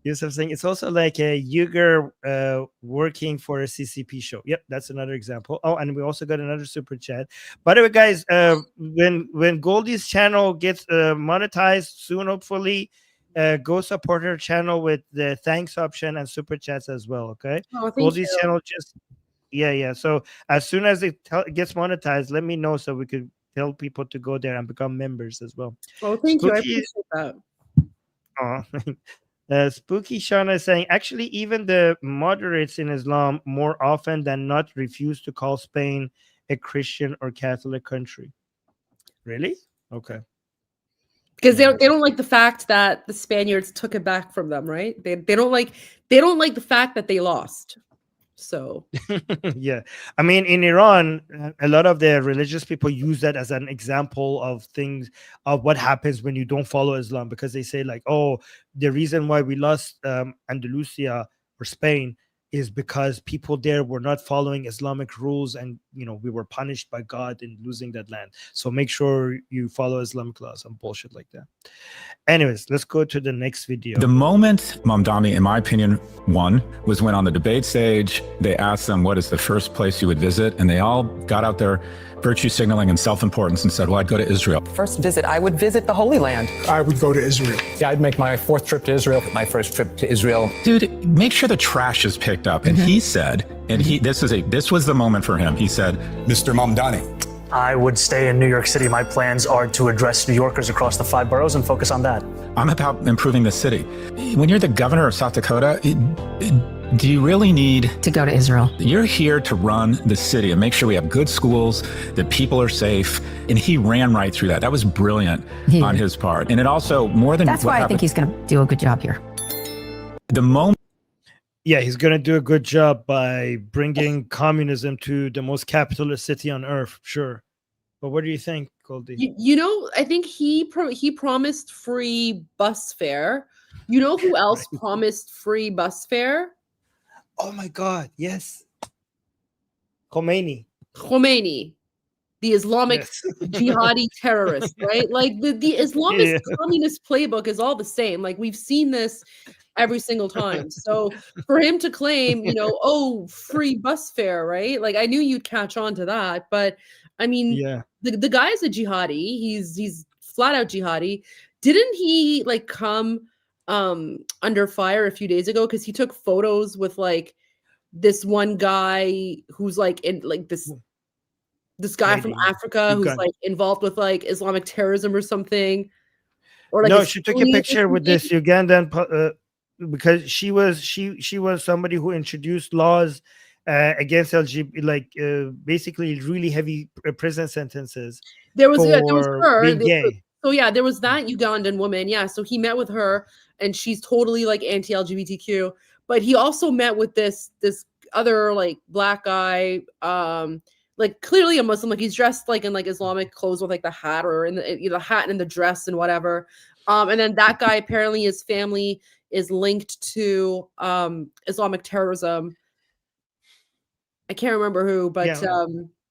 Yusuf saying it's also like a Uyghur working for a CCP show. Yep, that's another example. Oh, and we also got another super chat. By the way, guys, when Goldie's channel gets monetized soon, hopefully, go support her channel with the thanks option and super chats as well. Okay, Goldie's channel just yeah. So as soon as it gets monetized, let me know so we could tell people to go there and become members as well. Oh, thank you. I appreciate that. Spooky Shauna is saying, actually, even the moderates in Islam more often than not refuse to call Spain a Christian or Catholic country. Really? Okay. Because they don't like the fact that the Spaniards took it back from them, right? They don't like the fact that they lost. So yeah, I mean, in Iran, a lot of the religious people use that as an example of things of what happens when you don't follow Islam, because they say like, oh, the reason why we lost Andalusia or Spain is because people there were not following Islamic rules, and we were punished by God in losing that land. So make sure you follow Islamic laws and bullshit like that. Anyways, let's go to the next video. The moment Mamdani, in my opinion, won was when on the debate stage, they asked them, what is the first place you would visit? And they all got out their virtue signaling and self-importance and said, well, I'd go to Israel. First visit, I would visit the Holy Land. I would go to Israel. Yeah, I'd make my 4th trip to Israel. My first trip to Israel. Dude, make sure the trash is picked up. And he said, and this was the moment for him. He said, Mr. Mamdani, I would stay in New York City. My plans are to address New Yorkers across the 5 boroughs and focus on that. I'm about improving the city. When you're the governor of South Dakota, do you really need to go to Israel? You're here to run the city and make sure we have good schools, that people are safe. And he ran right through that. That was brilliant on his part. And it also, more than that's why I think he's going to do a good job here. The moment. Yeah, he's going to do a good job by bringing communism to the most capitalist city on earth. Sure. But what do you think, Goldie? I think he promised free bus fare. You know who else promised free bus fare? Oh my God, yes. Khomeini, the Islamic jihadi terrorist, right? Like the Islamist communist playbook is all the same. Like we've seen this every single time. So for him to claim, oh, free bus fare, right? Like I knew you'd catch on to that, but I mean, the guy's a jihadi. He's flat out jihadi. Didn't he like come under fire a few days ago because he took photos with like this one guy who's like in like this guy from Africa who's like involved with like Islamic terrorism or something? Or like no, she took a picture with this Ugandan because she was somebody who introduced laws against LGBT, like basically really heavy prison sentences. There was her. Being gay. So yeah, there was that Ugandan woman. Yeah, so he met with her, and she's totally like anti-LGBTQ. But he also met with this other like black guy, like clearly a Muslim. Like he's dressed like in like Islamic clothes with like the hat or in the hat and the dress and whatever. And then that guy apparently his family is linked to Islamic terrorism. I can't remember who, but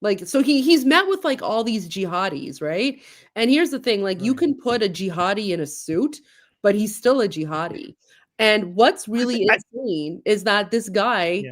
like so he's met with like all these jihadis, right? And here's the thing, like you can put a jihadi in a suit, but he's still a jihadi. And what's really insane is that this guy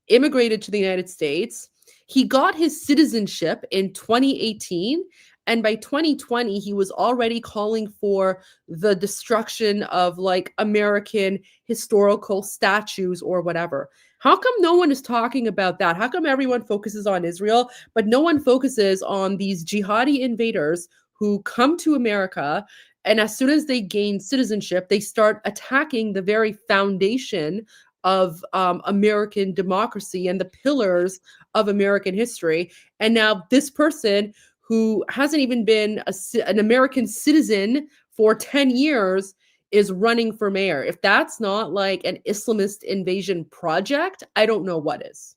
immigrated to the United States. He got his citizenship in 2018. And by 2020, he was already calling for the destruction of like American historical statues or whatever. How come no one is talking about that? How come everyone focuses on Israel, but no one focuses on these jihadi invaders who come to America, and as soon as they gain citizenship, they start attacking the very foundation of American democracy and the pillars of American history? And now this person who hasn't even been an American citizen for 10 years is running for mayor. If that's not like an Islamist invasion project, I don't know what is.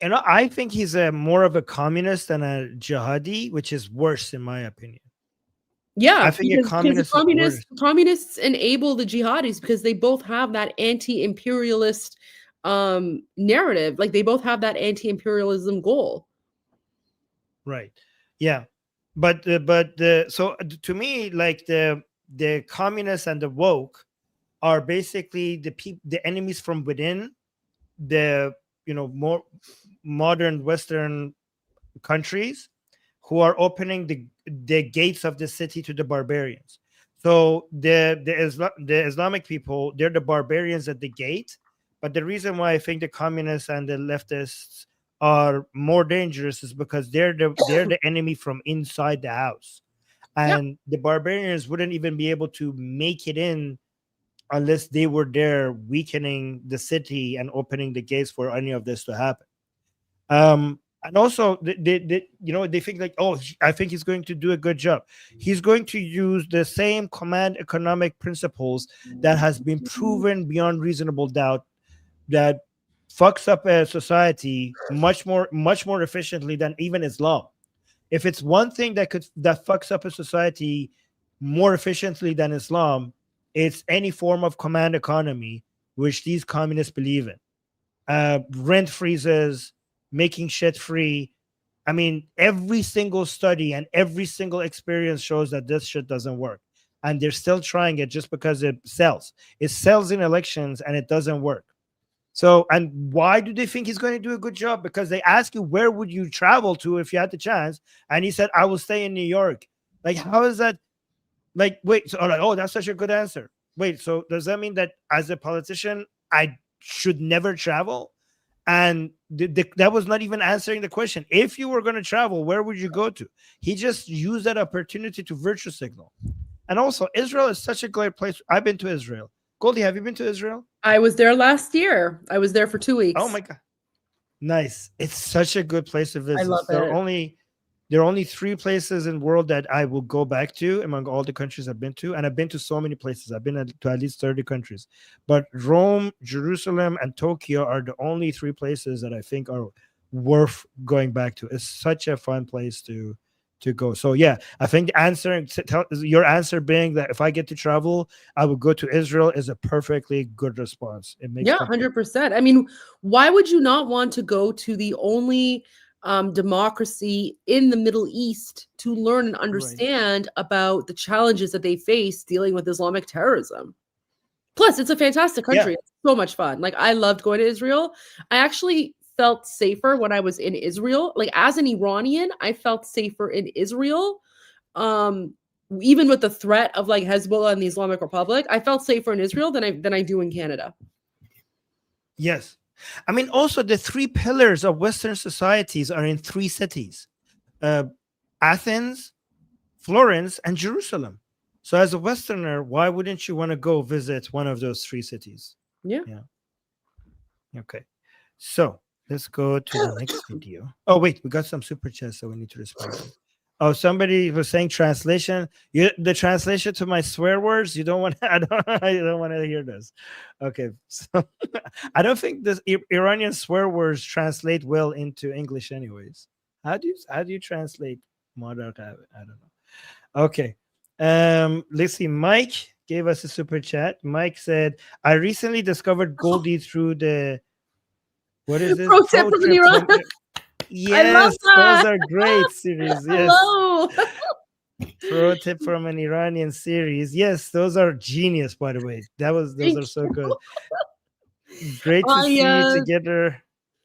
And I think he's more of a communist than a jihadi, which is worse in my opinion. Yeah, I think communists enable the jihadis because they both have that anti-imperialist narrative. Like they both have that anti-imperialism goal. Right. Yeah. But so to me, like the communists and the woke are basically the enemies from within the more modern Western countries, who are opening the gates of the city to the barbarians. So the Islamic people, they're the barbarians at the gate. But the reason why I think the communists and the leftists are more dangerous is because they're the enemy from inside the house, and the barbarians wouldn't even be able to make it in unless they were there weakening the city and opening the gates for any of this to happen. And also they think like, oh, I think he's going to do a good job. He's going to use the same command economic principles that has been proven beyond reasonable doubt that fucks up a society much more efficiently than even Islam. If it's one thing that fucks up a society more efficiently than Islam, it's any form of command economy, which these communists believe in. Rent freezes, making shit free. I mean, every single study and every single experience shows that this shit doesn't work. And they're still trying it just because it sells. It sells in elections and it doesn't work. So, and why do they think he's going to do a good job? Because they ask you, where would you travel to if you had the chance? And he said, I will stay in New York. Like, how is that? Like, wait, so like, oh, that's such a good answer. Wait, so does that mean that as a politician, I should never travel? And that was not even answering the question. If you were going to travel, where would you go to? He just used that opportunity to virtue signal. And also, Israel is such a great place. I've been to Israel. Goldie, have you been to Israel? I was there last year. I was there for 2 weeks. Oh my God. Nice. It's such a good place to visit. I love it. There are only 3 places in the world that I will go back to among all the countries I've been to. And I've been to so many places. I've been to at least 30 countries. But Rome, Jerusalem, and Tokyo are the only 3 places that I think are worth going back to. It's such a fun place to go. So yeah, I think your answer being that if I get to travel, I would go to Israel is a perfectly good response. It makes 100%. I mean, why would you not want to go to the only democracy in the Middle East to learn and understand about the challenges that they face dealing with Islamic terrorism? Plus, it's a fantastic country. It's so much fun. Like, I loved going to Israel. I actually felt safer when I was in Israel. Like, as an Iranian, I felt safer in Israel. Even with the threat of like Hezbollah and the Islamic Republic, I felt safer in Israel than I do in Canada. Yes. I mean, also the 3 pillars of Western societies are in 3 cities: Athens, Florence, and Jerusalem. So as a Westerner, why wouldn't you want to go visit one of those 3 cities? Yeah. Okay. So let's go to the next video. Oh, wait, we got some super chats, so we need to respond. Oh, somebody was saying translation. The translation to my swear words. You don't want. I don't want to hear this. Okay, so I don't think this Iranian swear words translate well into English, anyways. How do you translate modern? I don't know. Okay, let's see. Mike gave us a super chat. Mike said, "I recently discovered Goldie through the what is this? Pro tip from Iran." Yes, those are great series. Yes. Hello. Pro tip from an Iranian series. Yes, those are genius, by the way. Those are so good. Great to see you together.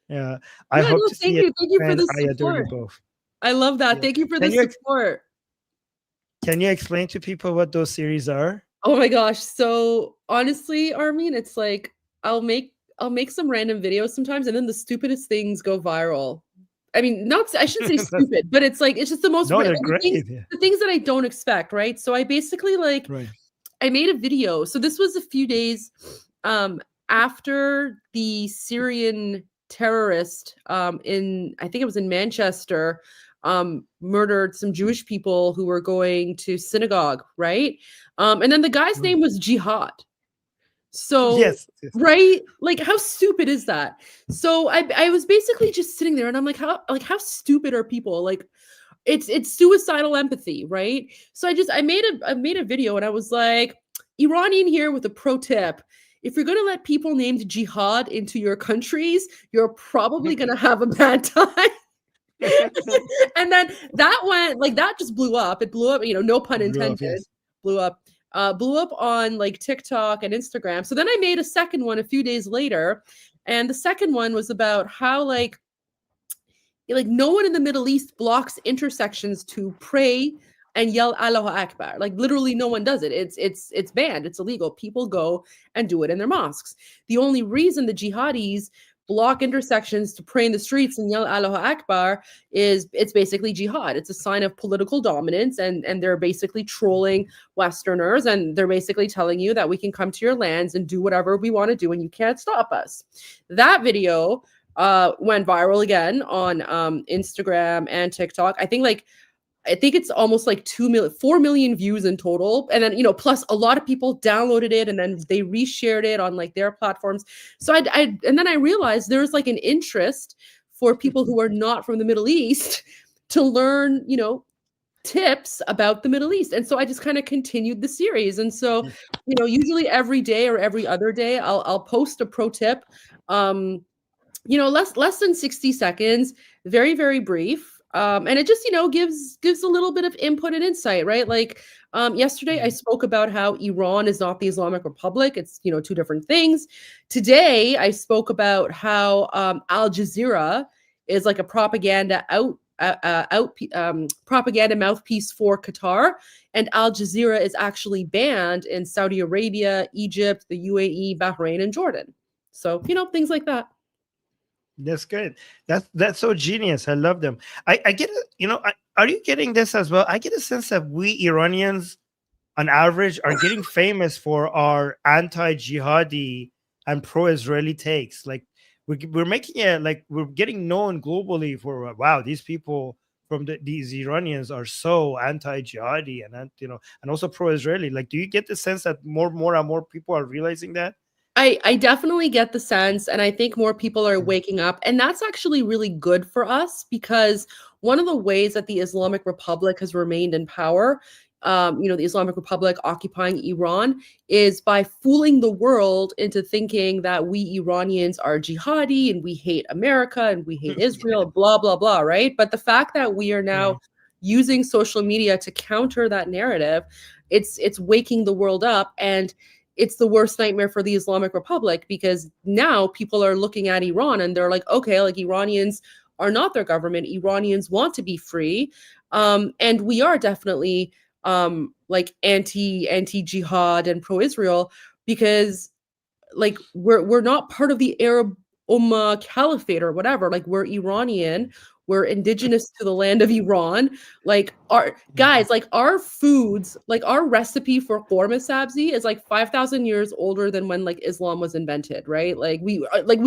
Yeah. I hope to see you. Thank you for the support. Both. I love that. Yeah. Thank you for the support. Can you explain to people what those series are? Oh my gosh. So honestly, Armin, it's like I'll make some random videos sometimes, and then the stupidest things go viral. I mean, I shouldn't say stupid, but it's just the most the things that I don't expect, right? So I basically I made a video. So this was a few days after the Syrian terrorist I think it was in Manchester, murdered some Jewish people who were going to synagogue, right? And then the guy's name was Jihad. So, yes. Right? Like, how stupid is that? So I was basically just sitting there and I'm like, how stupid are people? Like, it's suicidal empathy, right? So I made a video and I was like, Iranian here with a pro tip. If you're going to let people named Jihad into your countries, you're probably going to have a bad time. And then that just blew up. It blew up, no pun intended. Blew up. blew up on like TikTok and Instagram. So then I made a second one a few days later, and the second one was about how like no one in the Middle East blocks intersections to pray and yell Allahu Akbar. Like literally no one does it. It's banned. It's illegal. People go and do it in their mosques. The only reason the jihadis block intersections to pray in the streets and yell Allahu Akbar is it's basically jihad. It's a sign of political dominance, and they're basically trolling Westerners, and they're basically telling you that we can come to your lands and do whatever we want to do and you can't stop us. That video went viral again on Instagram and TikTok. I think it's almost like 4 million views in total. And then, plus a lot of people downloaded it and then they reshared it on like their platforms. So and then I realized there's like an interest for people who are not from the Middle East to learn, tips about the Middle East. And so I just kind of continued the series. And so, usually every day or every other day, I'll post a pro tip, less than 60 seconds, very, very brief. And it just, gives a little bit of input and insight, right? Like yesterday I spoke about how Iran is not the Islamic Republic. It's, two different things. Today I spoke about how Al Jazeera is like a propaganda propaganda mouthpiece for Qatar. And Al Jazeera is actually banned in Saudi Arabia, Egypt, the UAE, Bahrain, and Jordan. So, things like that. That's good. That's so genius. I love them. I get it. Are you getting this as well? I get a sense that we Iranians, on average, are getting famous for our anti-jihadi and pro-Israeli takes. Like we're making it like we're getting known globally for wow, these people from these Iranians are so anti-jihadi and and also pro-Israeli. Like, do you get the sense that more and more people are realizing that? I definitely get the sense, and I think more people are waking up, and that's actually really good for us, because one of the ways that the Islamic Republic has remained in power, the Islamic Republic occupying Iran, is by fooling the world into thinking that we Iranians are jihadi and we hate America and we hate Israel, blah, blah, blah, right? But the fact that we are now using social media to counter that narrative, it's waking the world up, and it's the worst nightmare for the Islamic Republic, because now people are looking at Iran and they're like, okay, like Iranians are not their government. Iranians want to be free. And we are definitely like anti-jihad and pro-Israel, because like we're not part of the Arab Ummah Caliphate or whatever. Like we're Iranian. We're indigenous to the land of Iran. Like our guys, like our foods, like our recipe for korma sabzi is like 5,000 years older than when like Islam was invented, right? Like we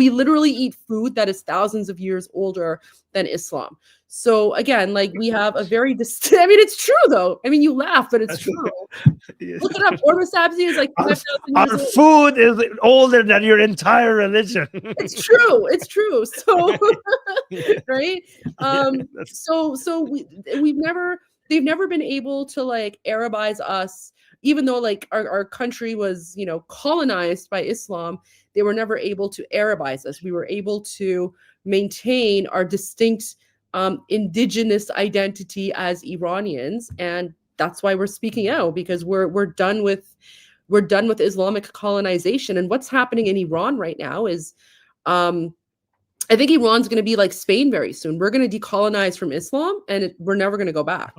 literally eat food that is thousands of years older than Islam. So again, like we have a very I mean, it's true though. I mean, you laugh, but it's true. Look it up. Korma sabzi is like 5,000 years old. Our food is older than your entire religion. It's true. It's true. So, right? They've never been able to like Arabize us, even though like our country was, colonized by Islam. They were never able to Arabize us. We were able to maintain our distinct indigenous identity as Iranians, and that's why we're speaking out, because we're done with Islamic colonization. And what's happening in Iran right now is I think Iran's going to be like Spain very soon. We're going to decolonize from Islam, and we're never going to go back.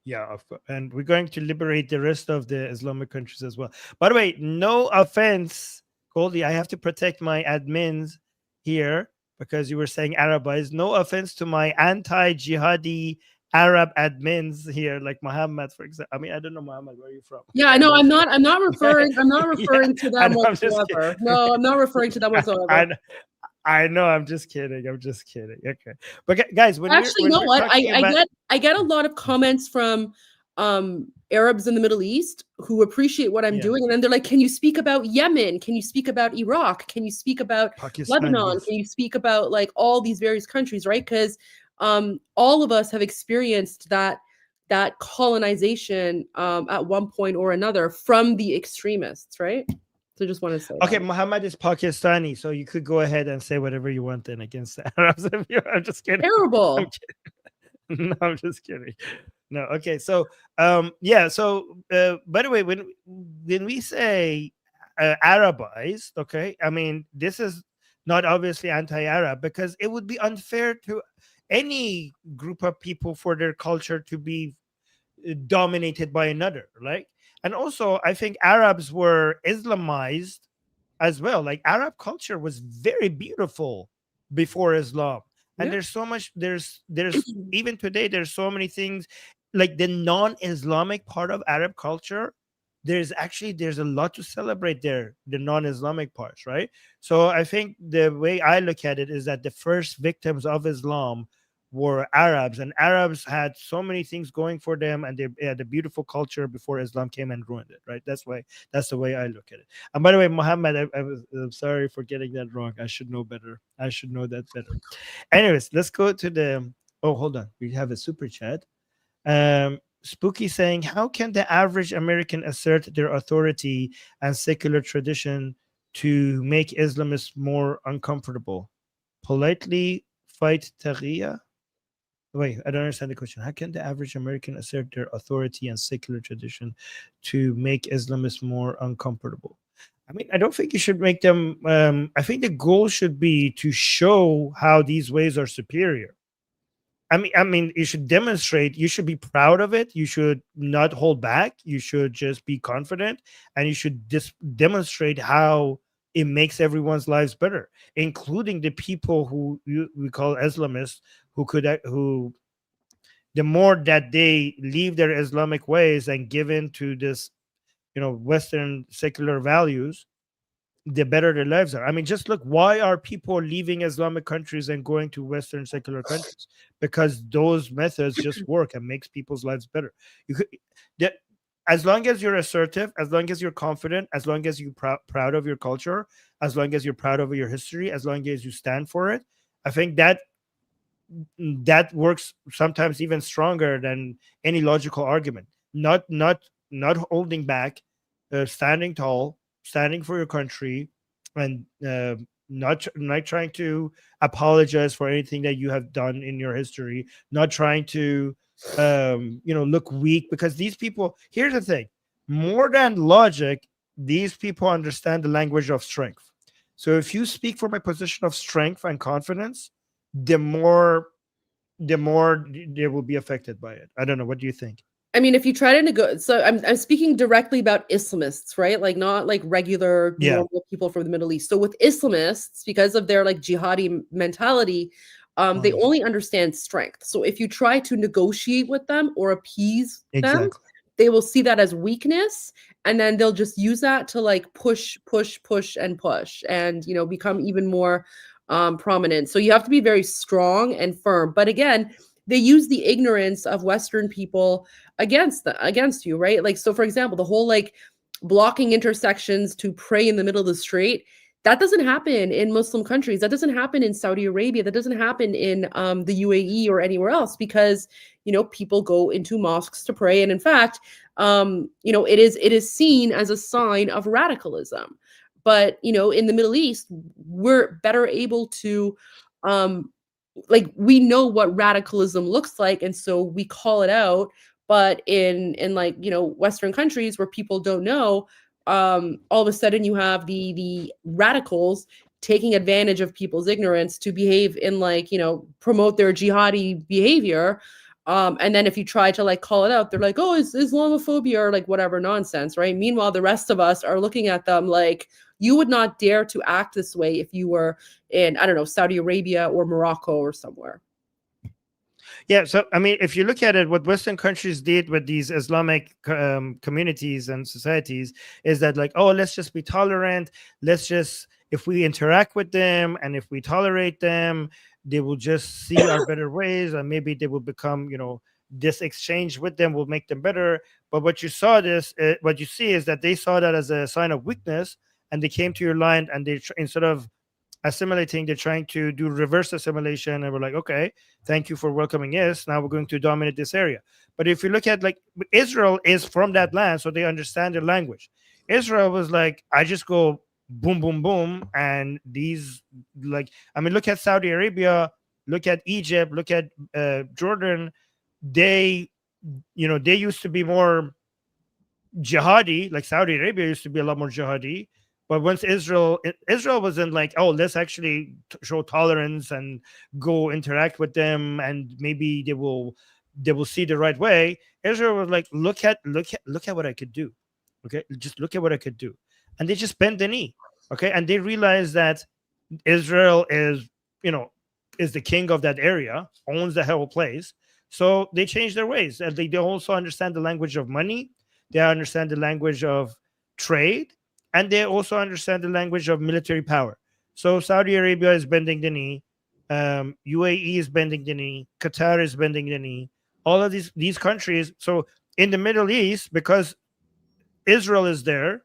Yeah, and we're going to liberate the rest of the Islamic countries as well. By the way, no offense, Goldie, I have to protect my admins here because you were saying Arabize. No offense to my anti-jihadi Arab admins here, like Muhammad, for example. I mean, I don't know, Muhammad, where are you from? Yeah, I know. I'm not referring to them whatsoever. No, I'm not referring to them whatsoever. I know. I'm just kidding. Okay, but guys, when actually, you know what? I get a lot of comments from Arabs in the Middle East who appreciate what I'm doing, and then they're like, "Can you speak about Yemen? Can you speak about Iraq? Can you speak about Pakistan, Lebanon? Can you speak about like all these various countries?" Right? Because all of us have experienced that colonization at one point or another from the extremists, right? So just want to say. Okay, Muhammad is Pakistani, so you could go ahead and say whatever you want then against the Arabs. I'm just kidding. Terrible. No, I'm just kidding. No, okay. So, yeah. So, by the way, when we say Arabized, okay, I mean this is not obviously anti-Arab, because it would be unfair to any group of people for their culture to be dominated by another, right? And also, I think Arabs were Islamized as well. Like Arab culture was very beautiful before Islam, and there's so much. There's even today there's so many things like the non-Islamic part of Arab culture. There's a lot to celebrate there, the non-Islamic parts, right? So I think the way I look at it is that the first victims of Islam were Arabs, and Arabs had so many things going for them, and they had a beautiful culture before Islam came and ruined it, right? That's the way I look at it. And by the way, Muhammad, I'm sorry for getting that wrong. I should know better. I should know that better. Anyways, let's go to the. Oh, hold on. We have a super chat. Spooky saying, how can the average American assert their authority and secular tradition to make Islamists more uncomfortable? Politely fight Taghiya? Wait, I don't understand the question. How can the average American assert their authority and secular tradition to make Islamists more uncomfortable? I mean, I don't think you should make them. I think the goal should be to show how these ways are superior. I mean, you should demonstrate. You should be proud of it. You should not hold back. You should just be confident, and you should demonstrate how it makes everyone's lives better, including the people who we call Islamists, who the more that they leave their Islamic ways and give in to this, Western secular values, the better their lives are. I mean, just look, why are people leaving Islamic countries and going to Western secular countries? Because those methods just work and makes people's lives better. As long as you're assertive, as long as you're confident, as long as you're proud of your culture, as long as you're proud of your history, as long as you stand for it, I think that works sometimes even stronger than any logical argument. Not holding back, standing tall, standing for your country, and not trying to apologize for anything that you have done in your history, not trying to look weak, because these people, here's the thing, more than logic, these people understand the language of strength. So if you speak from a position of strength and confidence, the more they will be affected by it. I don't know, what do you think? I mean, if you try to negotiate, so I'm speaking directly about Islamists, right? Like not like regular normal people from the Middle East. So with Islamists, because of their like jihadi mentality, they only understand strength. So if you try to negotiate with them or appease them, they will see that as weakness, and then they'll just use that to like push and become even more prominent. So you have to be very strong and firm. But again, they use the ignorance of Western people against you, right? Like, so for example, the whole like blocking intersections to pray in the middle of the street, that doesn't happen in Muslim countries. That doesn't happen in Saudi Arabia. That doesn't happen in the UAE or anywhere else, because people go into mosques to pray, and in fact, it is seen as a sign of radicalism. But in the Middle East, we're better able to we know what radicalism looks like, and so we call it out. But in Western countries where people don't know, all of a sudden you have the radicals taking advantage of people's ignorance to behave in promote their jihadi behavior. And then if you try to call it out, they're like, oh, it's Islamophobia or whatever nonsense, right? Meanwhile, the rest of us are looking at them like, you would not dare to act this way if you were in, I don't know, Saudi Arabia or Morocco or somewhere. Yeah, so I mean, if you look at it, what Western countries did with these Islamic communities and societies is that let's just be tolerant. Let's just, if we interact with them and if we tolerate them, they will just see our better ways, and maybe they will become, this exchange with them will make them better. But what you see is that they saw that as a sign of weakness, and they came to your land, and they instead of assimilating, they're trying to do reverse assimilation, and we're like, okay, thank you for welcoming us. Now we're going to dominate this area. But if you look at Israel is from that land, so they understand their language. Israel was like, I just go boom, boom, boom, and these look at Saudi Arabia, look at Egypt, look at Jordan. They they used to be more jihadi, like Saudi Arabia used to be a lot more jihadi. But once Israel wasn't like, oh, let's actually show tolerance and go interact with them, and maybe they will see the right way. Israel was like, look at what I could do. Okay, just look at what I could do, and they just bend the knee. Okay, and they realize that Israel is the king of that area, owns the whole place. So they change their ways, and they also understand the language of money. They understand the language of trade, and they also understand the language of military power. So Saudi Arabia is bending the knee, UAE is bending the knee, Qatar is bending the knee. All of these countries. So in the Middle East, because Israel is there,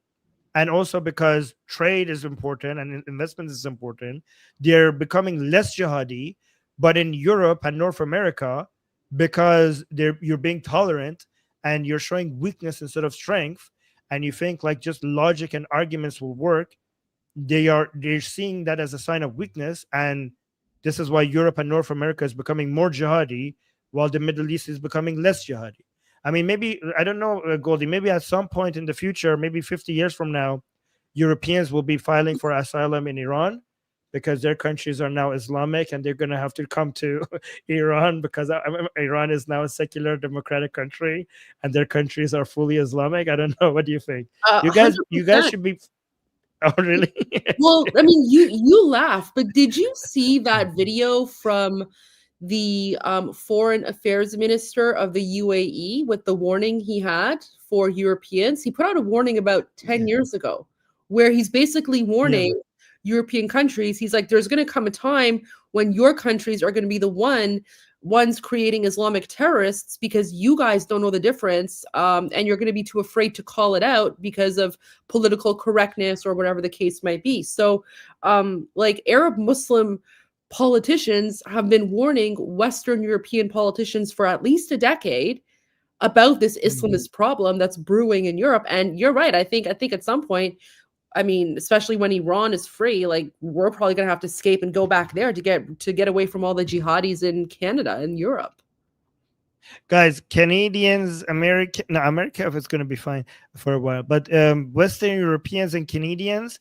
and also because trade is important and investment is important, they're becoming less jihadi. But in Europe and North America, because you're being tolerant and you're showing weakness instead of strength, and you think like just logic and arguments will work, they're seeing that as a sign of weakness. And this is why Europe and North America is becoming more jihadi, while the Middle East is becoming less jihadi. I mean, maybe, I don't know, Goldie, maybe at some point in the future, maybe 50 years from now, Europeans will be filing for asylum in Iran because their countries are now Islamic, and they're going to have to come to Iran because Iran is now a secular democratic country and their countries are fully Islamic. I don't know. What do you think? You guys 100%. should be. Oh, really? Well, I mean, you laugh, but did you see that video from the foreign affairs minister of the UAE with the warning he had for Europeans? He put out a warning about 10 years ago where he's basically warning European countries. He's like, there's going to come a time when your countries are going to be the ones creating Islamic terrorists because you guys don't know the difference, and you're going to be too afraid to call it out because of political correctness or whatever the case might be. So like Arab Muslim politicians have been warning Western European politicians for at least a decade about this Islamist problem that's brewing in Europe. And you're right. I think at some point, I mean, especially when Iran is free, like we're probably going to have to escape and go back there to get away from all the jihadis in Canada and Europe. Guys, Canadians, America is going to be fine for a while, but Western Europeans and Canadians,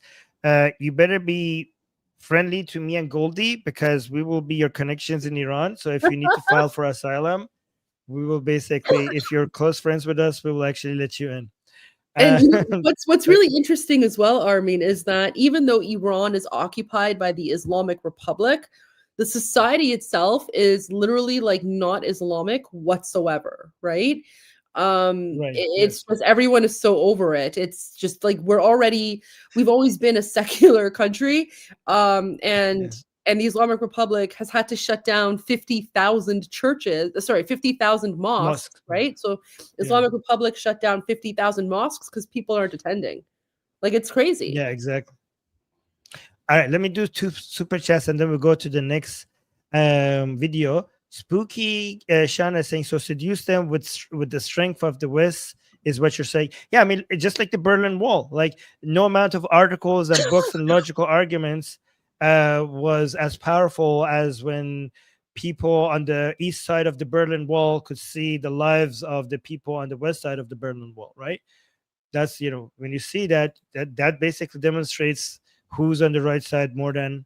you better be friendly to me and Goldie, because we will be your connections in Iran. So if you need to file for asylum, we will basically, if you're close friends with us, we will actually let you in. And what's really interesting as well, Armin, is that even though Iran is occupied by the Islamic Republic, the society itself is literally like not Islamic whatsoever, right? It's just everyone is so over it. It's just like we've always been a secular country, and the Islamic Republic has had to shut down 50,000 mosques, right? So Islamic Republic shut down 50,000 mosques because people aren't attending. Like, it's crazy. Yeah, exactly. All right, let me do 2 super chats and then we'll go to the next video. Spooky Shana saying, so seduce them with the strength of the West is what you're saying. Yeah, I mean, just like the Berlin Wall, like no amount of articles and books and logical arguments was as powerful as when people on the east side of the Berlin Wall could see the lives of the people on the west side of the Berlin Wall, right? That's, when you see that basically demonstrates who's on the right side more than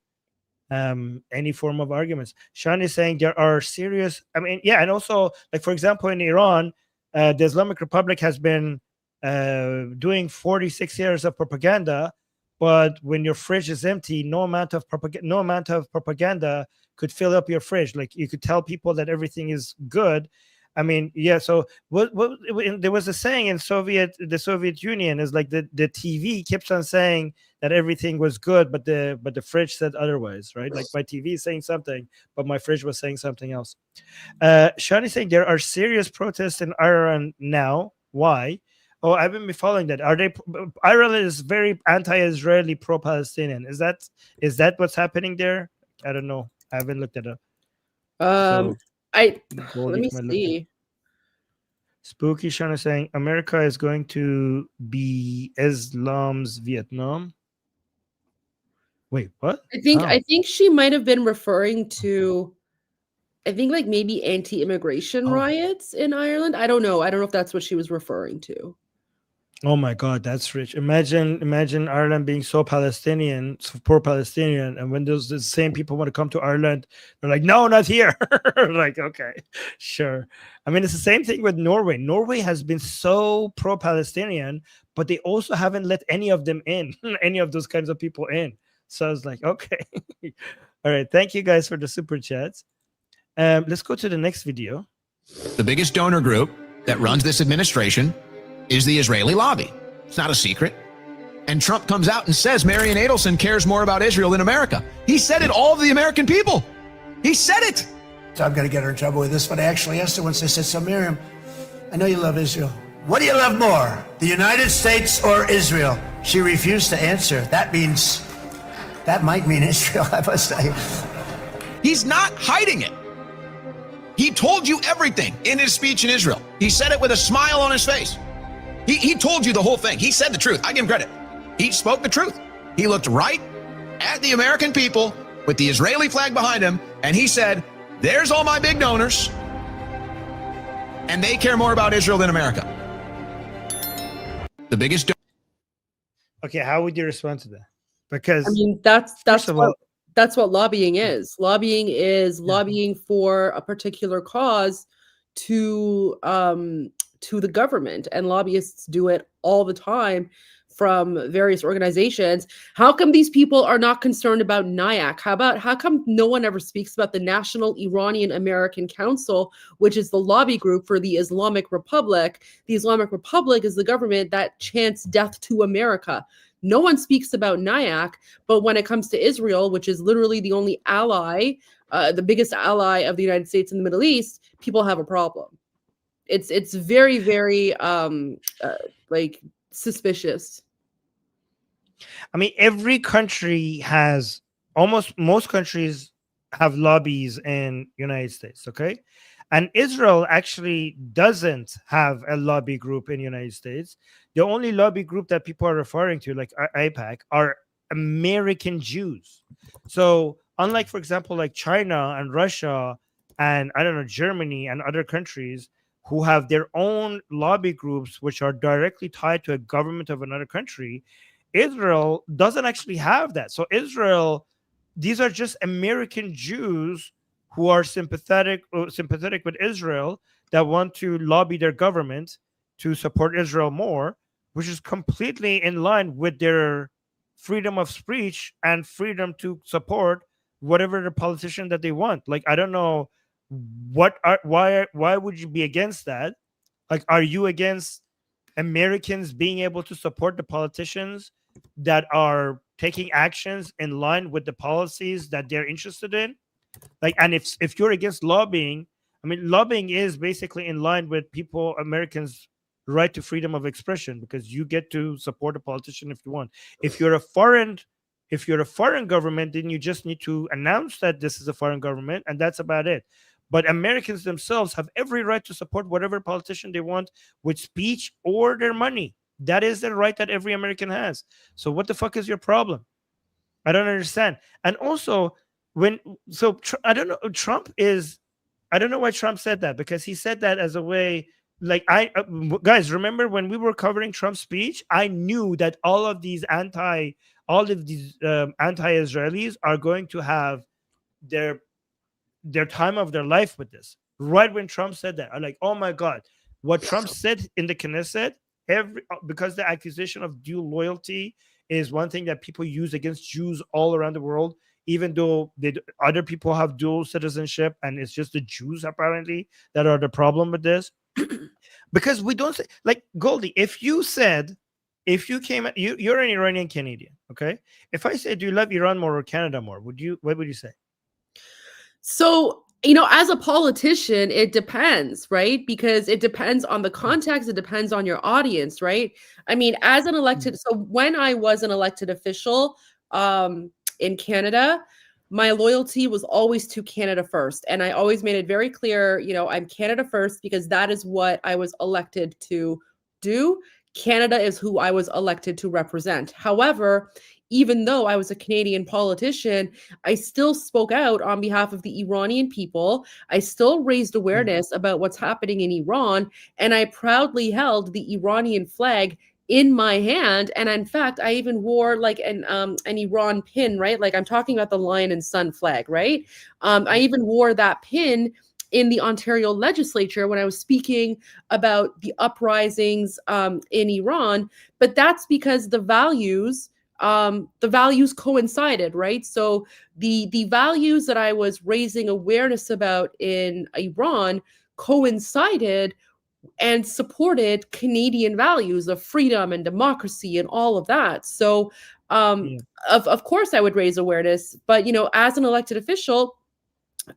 any form of arguments. Sean is saying there are serious, I mean, yeah, and also, like, for example, in Iran, the Islamic Republic has been doing 46 years of propaganda. But when your fridge is empty, no amount of propaganda could fill up your fridge. Like, you could tell people that everything is good. I mean, yeah. So there was a saying in the Soviet Union is like the TV keeps on saying that everything was good, but the fridge said otherwise, right? Like, my TV is saying something, but my fridge was saying something else. Sean is saying there are serious protests in Iran now. Why? Oh, I haven't been following that. Ireland is very anti-Israeli, pro-Palestinian. Is that what's happening there? I don't know. I haven't looked it up. Let me see. Spooky Shana saying America is going to be Islam's Vietnam. Wait, what? I think she might have been referring to I think like maybe anti-immigration riots in Ireland. I don't know. I don't know if that's what she was referring to. Oh my God, that's rich. Imagine Ireland being so Palestinian, so pro-Palestinian, and when those the same people want to come to Ireland, they're like, no, not here. Like, okay, sure. I mean, it's the same thing with Norway. Norway has been so pro-Palestinian, but they also haven't let any of them in, any of those kinds of people in. So I was like, okay. All right, thank you guys for the super chats. Let's go to the next video. The biggest donor group that runs this administration is the Israeli lobby. It's not a secret. And Trump comes out and says Marian Adelson cares more about Israel than America. He said it all of the American people. He said it. So I'm going to get her in trouble with this, but I actually asked her once. I said, so Miriam, I know you love Israel. What do you love more, the United States or Israel? She refused to answer. That might mean Israel, I must say. He's not hiding it. He told you everything in his speech in Israel. He said it with a smile on his face. He told you the whole thing. He said the truth. I give him credit. He spoke the truth. He looked right at the American people with the Israeli flag behind him, and he said, there's all my big donors, and they care more about Israel than America. The biggest Okay, how would you respond to that? Because I mean, that's what lobbying is. Lobbying is lobbying for a particular cause to the government, and lobbyists do it all the time from various organizations. How come these people are not concerned about NIAC? How come no one ever speaks about the National Iranian American Council, which is the lobby group for the Islamic Republic? The Islamic Republic is the government that chants death to America. No one speaks about NIAC, but when it comes to Israel, which is literally the only ally, the biggest ally of the United States in the Middle East, people have a problem. It's very, very like suspicious. I mean, every country has most countries have lobbies in United States, okay? And Israel actually doesn't have a lobby group in United States. The only lobby group that people are referring to, like AIPAC, are American Jews. So unlike, for example, like China and Russia and I don't know, Germany and other countries who have their own lobby groups, which are directly tied to a government of another country, Israel doesn't actually have that. So Israel, these are just American Jews who are sympathetic with Israel that want to lobby their government to support Israel more, which is completely in line with their freedom of speech and freedom to support whatever the politician that they want. Like, I don't know why would you be against that? Like, are you against Americans being able to support the politicians that are taking actions in line with the policies that they're interested in? Like, and if you're against lobbying, I mean, lobbying is basically in line with Americans' right to freedom of expression, because you get to support a politician if you want. If you're a foreign government, then you just need to announce that this is a foreign government, and that's about it. But Americans themselves have every right to support whatever politician they want with speech or their money. That is the right that every American has. So what the fuck is your problem? I don't understand. And also, I don't know. I don't know why Trump said that, because he said that as a way, like, guys, remember when we were covering Trump's speech, I knew that all of these anti-Israelis are going to have their time of their life with this. Right when Trump said that, I'm like, oh my God, what Trump said in the Knesset, because the accusation of dual loyalty is one thing that people use against Jews all around the world, even though other people have dual citizenship, and it's just the Jews apparently that are the problem with this. Because we don't say, like, Goldie, if you came, you're an Iranian Canadian, okay? If I said, do you love Iran more or Canada more, what would you say? So, as a politician, it depends, right? Because it depends on the context, it depends on your audience, right? I mean, as an elected, so when I was an elected official in Canada, my loyalty was always to Canada first. And I always made it very clear, I'm Canada first because that is what I was elected to do. Canada is who I was elected to represent. However, even though I was a Canadian politician, I still spoke out on behalf of the Iranian people. I still raised awareness about what's happening in Iran, and I proudly held the Iranian flag in my hand. And in fact, I even wore like an Iran pin, right? Like I'm talking about the lion and sun flag, right? I even wore that pin in the Ontario legislature when I was speaking about the uprisings in Iran. But that's because the values coincided, right? So the values that I was raising awareness about in Iran coincided and supported Canadian values of freedom and democracy and all of that. So of course I would raise awareness, but as an elected official,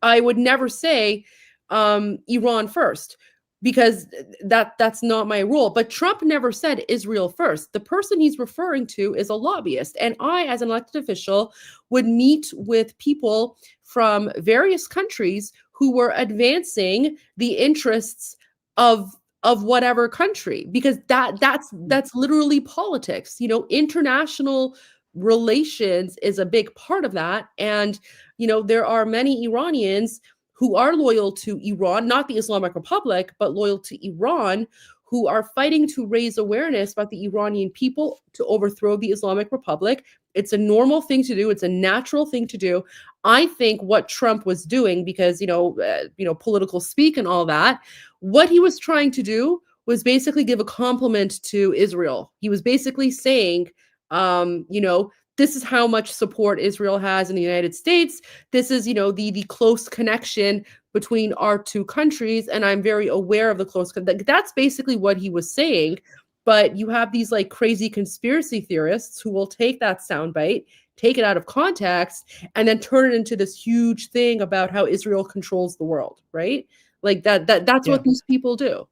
I would never say Iran first, because that's not my role. But Trump never said Israel first. The person he's referring to is a lobbyist. And I, as an elected official, would meet with people from various countries who were advancing the interests of whatever country, because that's literally politics. International relations is a big part of that. And there are many Iranians who are loyal to Iran, not the Islamic Republic, but loyal to Iran, who are fighting to raise awareness about the Iranian people to overthrow the Islamic Republic. It's a normal thing to do. It's a natural thing to do. I think what Trump was doing, because, political speak and all that, what he was trying to do was basically give a compliment to Israel. He was basically saying, this is how much support Israel has in the United States. This is, the close connection between our two countries. And I'm very aware of the close connection. That's basically what he was saying. But you have these like crazy conspiracy theorists who will take that soundbite, take it out of context, and then turn it into this huge thing about how Israel controls the world, right? Like that's what these people do.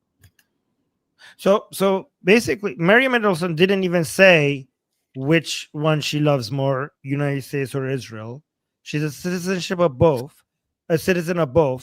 So basically, Mary Mendelsohn didn't even say which one she loves more, United States or Israel. She's a citizen of both.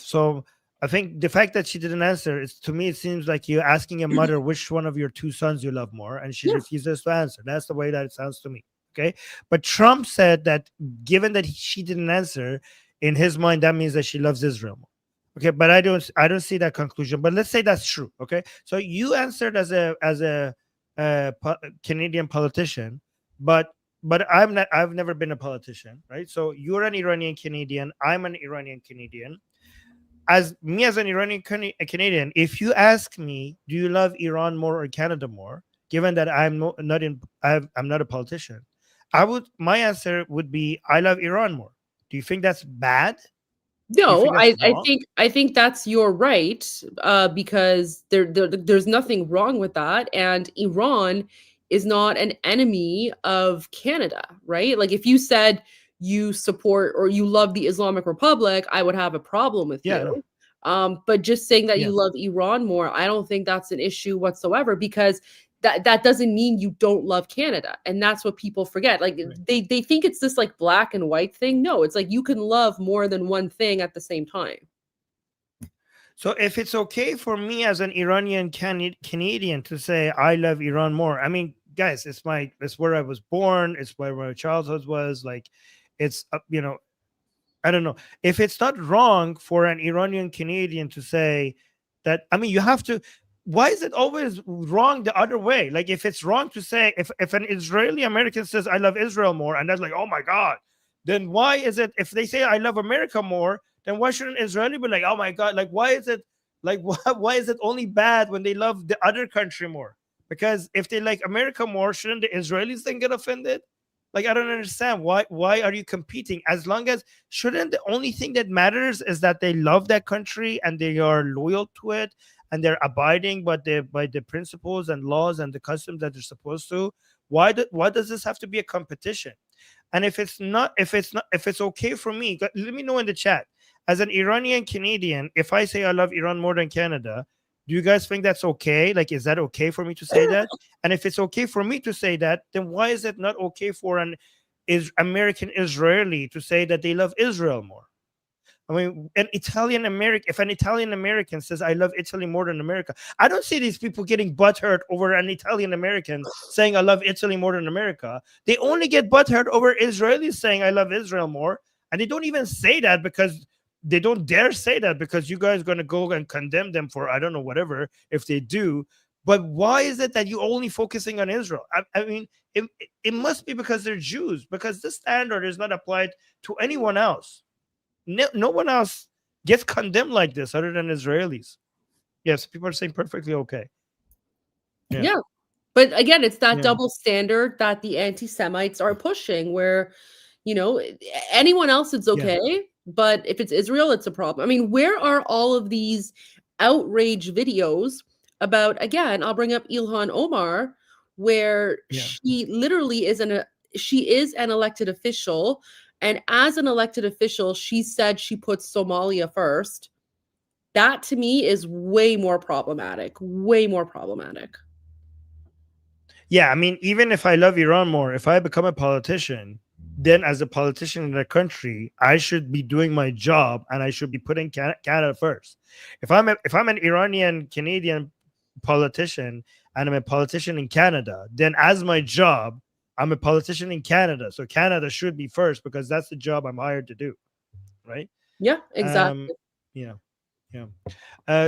So I think the fact that she didn't answer is, to me, it seems like you're asking a mother which one of your two sons you love more, and she refuses to answer. That's the way that it sounds to me. Okay. But Trump said that given that she didn't answer, in his mind, that means that she loves Israel more. Okay, but I don't see that conclusion. But let's say that's true. Okay. So you answered as a Canadian politician. But I'm not. I've never been a politician, right? So you're an Iranian Canadian. I'm an Iranian Canadian. As an Iranian Canadian, if you ask me, do you love Iran more or Canada more? Given that I'm not a politician, my answer would be I love Iran more. Do you think that's bad? No, I think that's your right, because there's nothing wrong with that, and Iran is not an enemy of Canada, right? Like if you said you support or you love the Islamic Republic, I would have a problem with you. But just saying that you love Iran more, I don't think that's an issue whatsoever, because that doesn't mean you don't love Canada. And that's what people forget. Like they think it's this like black and white thing. No, it's like you can love more than one thing at the same time. So if it's okay for me as an Iranian Canadian to say I love Iran more, I mean, guys, it's where I was born. It's where my childhood was. Like, it's I don't know if it's not wrong for an Iranian Canadian to say that. I mean, you have to. Why is it always wrong the other way? Like, if it's wrong to say, if an Israeli American says I love Israel more, and that's like, oh my God, then why is it if they say I love America more, then why shouldn't Israeli be like, oh my God, like why is it only bad when they love the other country more? Because if they like America more, shouldn't the Israelis then get offended? Like, I don't understand why are you competing? As long as, shouldn't the only thing that matters is that they love that country and they are loyal to it and they're abiding by the principles and laws and the customs that they're supposed to? Why does this have to be a competition? And if it's okay for me, let me know in the chat. As an Iranian Canadian, if I say I love Iran more than Canada, do you guys think that's okay? Like, is that okay for me to say that? And if it's okay for me to say that, then why is it not okay for an American Israeli to say that they love Israel more? I mean, if an Italian American says, I love Italy more than America, I don't see these people getting butthurt over an Italian American saying, I love Italy more than America. They only get butthurt over Israelis saying, I love Israel more. And they don't even say that because they don't dare say that because you guys are going to go and condemn them for, I don't know, whatever, if they do. But why is it that you're only focusing on Israel? I mean, it must be because they're Jews, because this standard is not applied to anyone else. No one else gets condemned like this other than Israelis. Yes, people are saying perfectly okay. Yeah. But again, it's that double standard that the anti-Semites are pushing where, you know, anyone else it's okay, but if it's Israel, it's a problem. I mean, where are all of these outrage videos about, again, I'll bring up Ilhan Omar, where she literally is an elected official. And as an elected official, she said she puts Somalia first. That to me is way more problematic. Yeah, I mean, even if I love Iran more, if I become a politician, then as a politician in a country, I should be doing my job and I should be putting Canada first. If I'm an Iranian Canadian politician and I'm a politician in Canada, then as my job, I'm a politician in Canada, so Canada should be first because that's the job I'm hired to do, right? Yeah, exactly.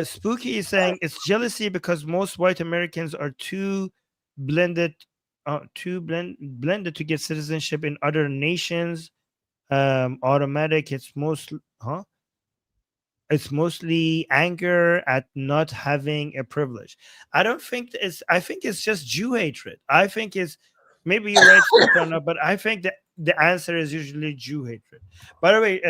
Spooky is saying it's jealousy because most white Americans are too blended to get citizenship in other nations. Automatic. It's mostly anger at not having a privilege. I think it's just Jew hatred. I think it's maybe you're right, but I think that the answer is usually Jew hatred. By the way,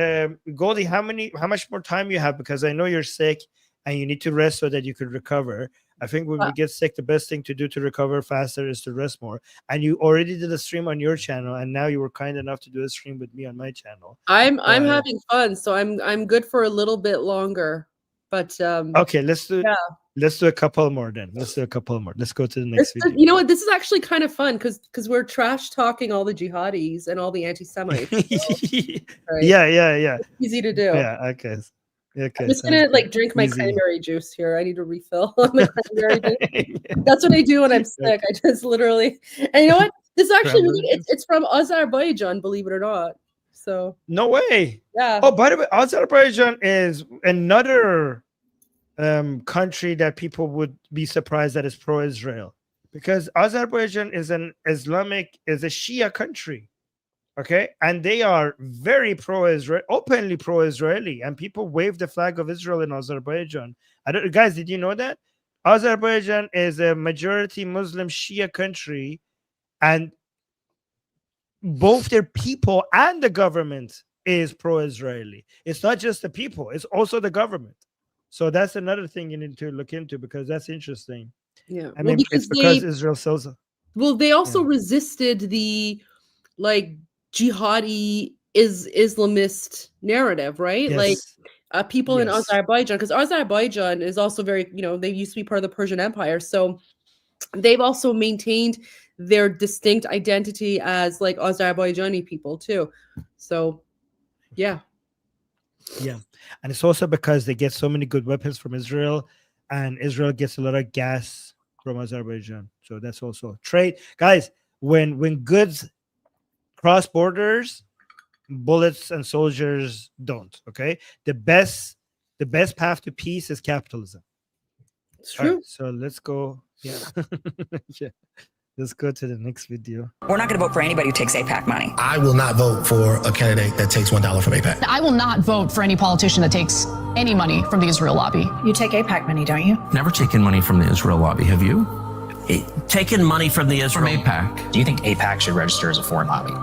Goldie, how much more time you have? Because I know you're sick and you need to rest so that you could recover. I think when we get sick, the best thing to do to recover faster is to rest more. And you already did a stream on your channel, and now you were kind enough to do a stream with me on my channel. I'm having fun, so I'm good for a little bit longer. But okay, let's do a couple more then. Let's go to the next video. You know what? This is actually kind of fun because we're trash talking all the jihadis and all the anti-Semites. Right? Yeah. It's easy to do. Yeah. Okay. I'm just gonna drink my cranberry juice here. I need to refill on the cranberry juice. That's what I do when I'm sick. I just literally, and you know what? This is actually it's from Azerbaijan, believe it or not. So no way. Yeah. Oh, by the way, Azerbaijan is another country that people would be surprised that is pro-Israel, because Azerbaijan is a Shia country. Okay, and they are very pro-Israel, openly pro-Israeli, and people wave the flag of Israel in Azerbaijan. Guys, did you know that Azerbaijan is a majority Muslim Shia country, and both their people and the government is pro-Israeli. It's not just the people; it's also the government. So that's another thing you need to look into, because that's interesting. Yeah, I mean, it's because Israel sells. Well, they also resisted the jihadi Islamist narrative, right? Yes. People in Azerbaijan, because Azerbaijan is also very, they used to be part of the Persian Empire, so they've also maintained their distinct identity as Azerbaijani people too. So yeah, and it's also because they get so many good weapons from Israel, and Israel gets a lot of gas from Azerbaijan. So that's also trade, guys. When goods cross borders, bullets and soldiers don't. Okay, the best path to peace is capitalism. It's true. Right, so let's go. Yeah. Let's go to the next video. We're not going to vote for anybody who takes AIPAC money. I will not vote for a candidate that takes $1 from AIPAC. I will not vote for any politician that takes any money from the Israel lobby. You take AIPAC money, don't you? Never taken money from the Israel lobby, have you? Taken money from the Israel. From AIPAC. Do you think AIPAC should register as a foreign lobby?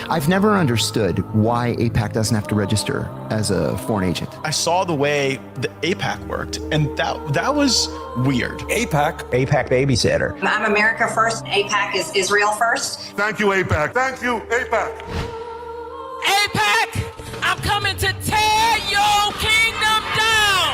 I've never understood why AIPAC doesn't have to register as a foreign agent. I saw the way the AIPAC worked, and that was weird. AIPAC babysitter. I'm America first. AIPAC is Israel first. Thank you, AIPAC. Thank you, AIPAC. AIPAC, I'm coming to tear your kingdom down.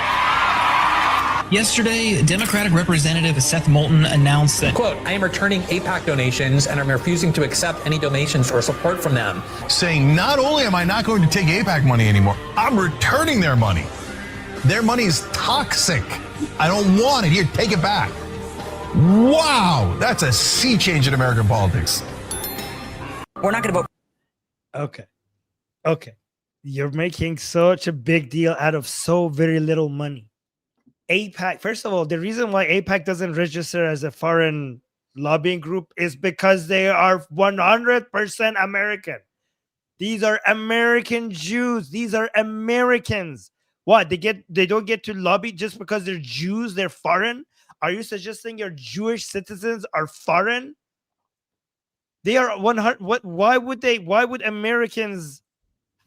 Yesterday, Democratic Representative Seth Moulton announced that, quote, I am returning AIPAC donations and I'm refusing to accept any donations or support from them. Saying not only am I not going to take AIPAC money anymore, I'm returning their money. Their money is toxic. I don't want it. Here, take it back. Wow, that's a sea change in American politics. We're not going to vote. Okay. You're making such a big deal out of so very little money. AIPAC, first of all, the reason why AIPAC doesn't register as a foreign lobbying group is because they are 100% American. These are American Jews. These are Americans. What? They don't get to lobby just because they're Jews, they're foreign? Are you suggesting your Jewish citizens are foreign? They are 100. Why would Americans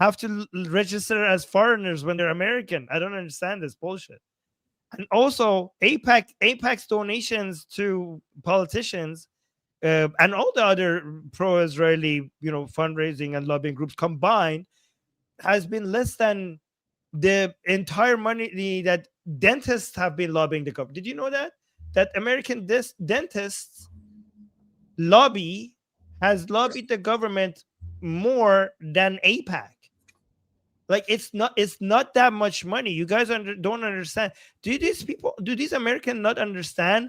have to register as foreigners when they're American? I don't understand this bullshit. And also, AIPAC's donations to politicians and all the other pro-Israeli, fundraising and lobbying groups combined has been less than the entire money that dentists have been lobbying the government. Did you know that American dentists has lobbied the government more than AIPAC? Like it's not that much money. You guys don't understand. Do these Americans not understand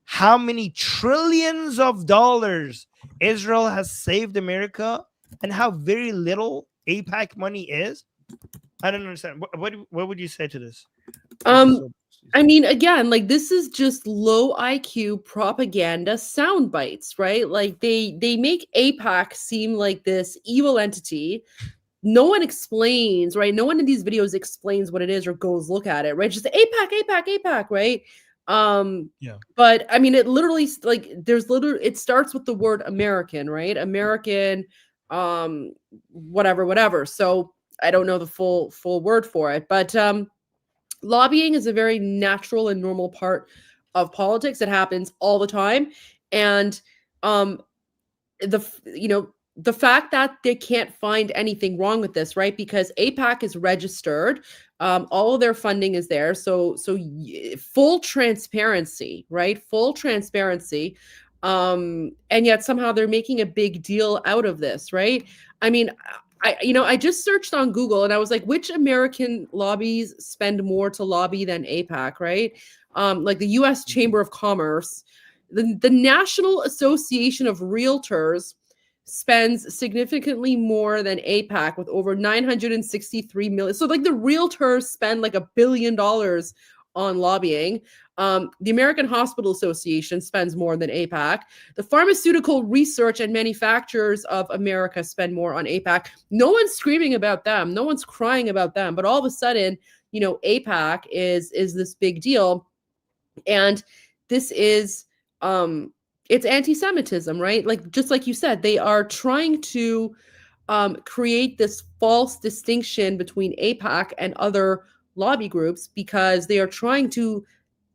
how many trillions of dollars Israel has saved America and how very little AIPAC money is? I don't understand. What would you say to this? I mean, again, like this is just low IQ propaganda sound bites, right? Like they make AIPAC seem like this evil entity. No one explains, right? No one in these videos explains what it is or goes look at it, right? Just AIPAC, right? Yeah. But I mean, it literally it starts with the word American, right? American, whatever. So I don't know the full word for it, but lobbying is a very natural and normal part of politics. It happens all the time, and the fact that they can't find anything wrong with this, right? Because AIPAC is registered, all of their funding is there, so full transparency, right? Full transparency, and yet somehow they're making a big deal out of this, right? I mean, I just searched on Google and I was like, which American lobbies spend more to lobby than AIPAC, right? Like the U.S. Chamber of Commerce, the National Association of Realtors spends significantly more than AIPAC with over 963 million. So like the realtors spend like $1 billion on lobbying. The American Hospital Association spends more than AIPAC. The Pharmaceutical Research and Manufacturers of America spend more on AIPAC. No one's screaming about them. No one's crying about them. But all of a sudden, AIPAC is this big deal. And this is it's anti-Semitism, right? Like, just like you said, they are trying to create this false distinction between AIPAC and other lobby groups because they are trying to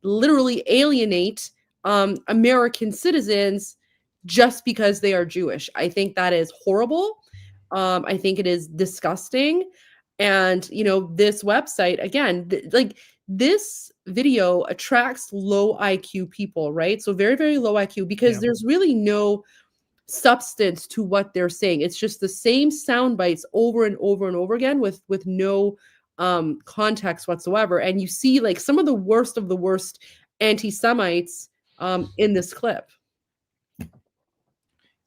literally alienate American citizens just because they are Jewish. I think that is horrible. I think it is disgusting. And, this website, again, this video attracts low IQ people, right? So very, very low IQ because there's really no substance to what they're saying. It's just the same sound bites over and over and over again with no context whatsoever. And you see like some of the worst anti-Semites in this clip.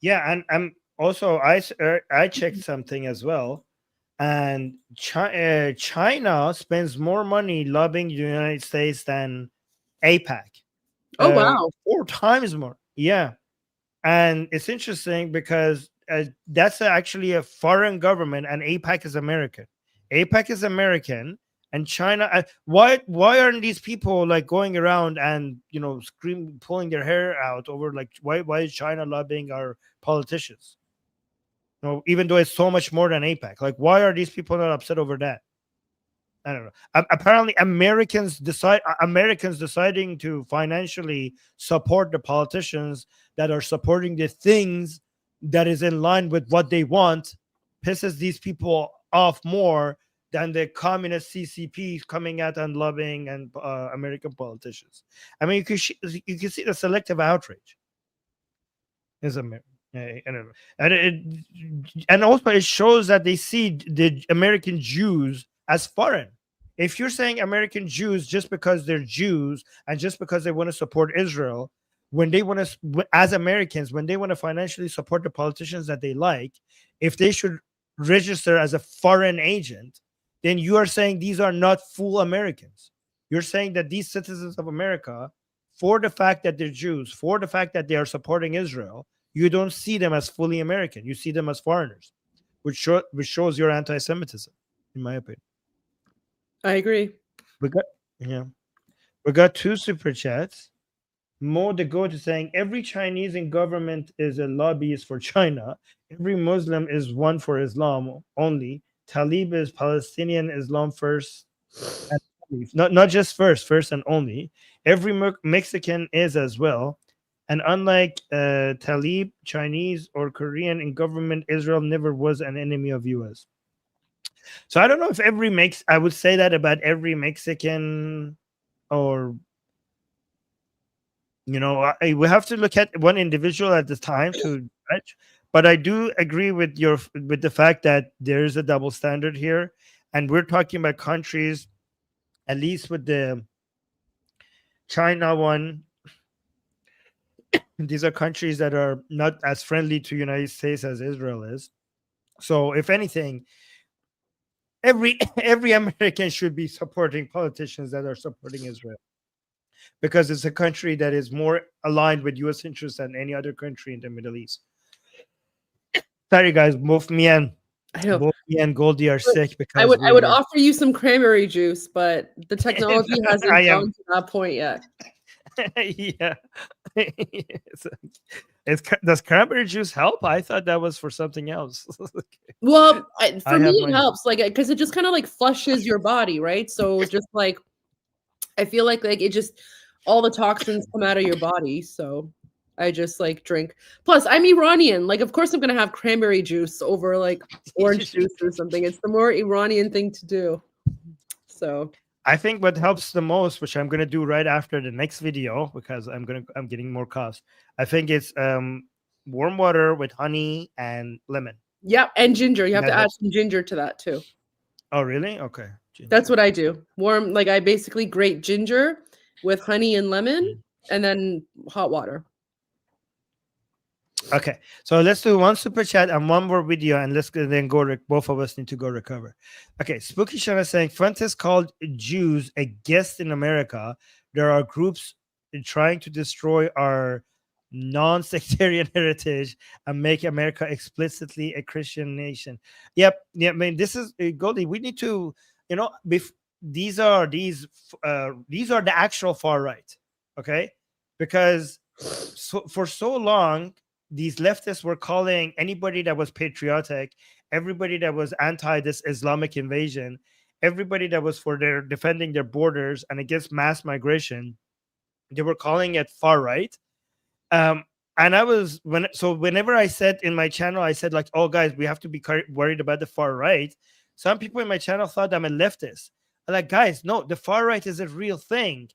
Yeah, and also I checked something as well. And China spends more money lobbying the United States than AIPAC. Oh, wow. 4 times more. Yeah. And it's interesting because that's actually a foreign government and AIPAC is American. AIPAC is American and China. Why aren't these people like going around and, pulling their hair out over like, why is China lobbying our politicians? Even though it's so much more than AIPAC. Like, why are these people not upset over that? I don't know. Apparently, Americans deciding to financially support the politicians that are supporting the things that is in line with what they want pisses these people off more than the communist CCP coming out and lobbying and American politicians. I mean, you can see the selective outrage. Is American. I don't know. And also it shows that they see the American Jews as foreign. If you're saying American Jews just because they're Jews and just because they want to support Israel, when they want to, as Americans, when they want to financially support the politicians that they like, if they should register as a foreign agent, then you are saying these are not full Americans. You're saying that these citizens of America, for the fact that they're Jews, for the fact that they are supporting Israel, you don't see them as fully American. You see them as foreigners, which shows your anti-Semitism, in my opinion. I agree. We got 2 super chats. Mo the Goat is saying every Chinese in government is a lobbyist for China. Every Muslim is one for Islam only. Talib is Palestinian Islam first, and not just first and only. Every Mexican is as well. And unlike Talib, Chinese or Korean in government, Israel never was an enemy of US. So I don't know if I would say that about every Mexican, or we have to look at one individual at the time to judge. But I do agree with the fact that there is a double standard here, and we're talking about countries, at least with the China one. These are countries that are not as friendly to United States as Israel is. So if anything, every American should be supporting politicians that are supporting Israel, because it's a country that is more aligned with U.S. interests than any other country in the Middle East. Sorry, guys, both me and Goldie are sick because I would offer you some cranberry juice, but the technology hasn't gone to that point yet. Yeah. Does cranberry juice help? I thought that was for something else. Well, for me it helps, because it just kind of like flushes your body, right? So just like, I feel like it just, all the toxins come out of your body. So I just drink. Plus, I'm Iranian. Of course I'm gonna have cranberry juice over orange juice or something. It's the more Iranian thing to do. So I think what helps the most, which I'm gonna do right after the next video, because I'm getting more coughs. I think it's warm water with honey and lemon. Yep, and ginger. You have to add some ginger to that too. Oh, really? Okay. Ginger. That's what I do. Warm, I basically grate ginger with honey and lemon, and then hot water. Okay, so let's do one super chat and one more video, and let's then go. Both of us need to go recover. Okay, Spooky Shana saying Fuentes called Jews a guest in America. There are groups trying to destroy our non-sectarian heritage and make America explicitly a Christian nation. Yep. I mean, this is Goldie. We need to, these are the actual far right. Okay, because for so long, these leftists were calling anybody that was patriotic, everybody that was anti this Islamic invasion, everybody that was for their defending their borders and against mass migration, they were calling it far right. And I was whenever I said in my channel, I said oh guys, we have to be worried about the far right. Some people in my channel thought I'm a leftist. I'm guys, no, the far right is a real thing.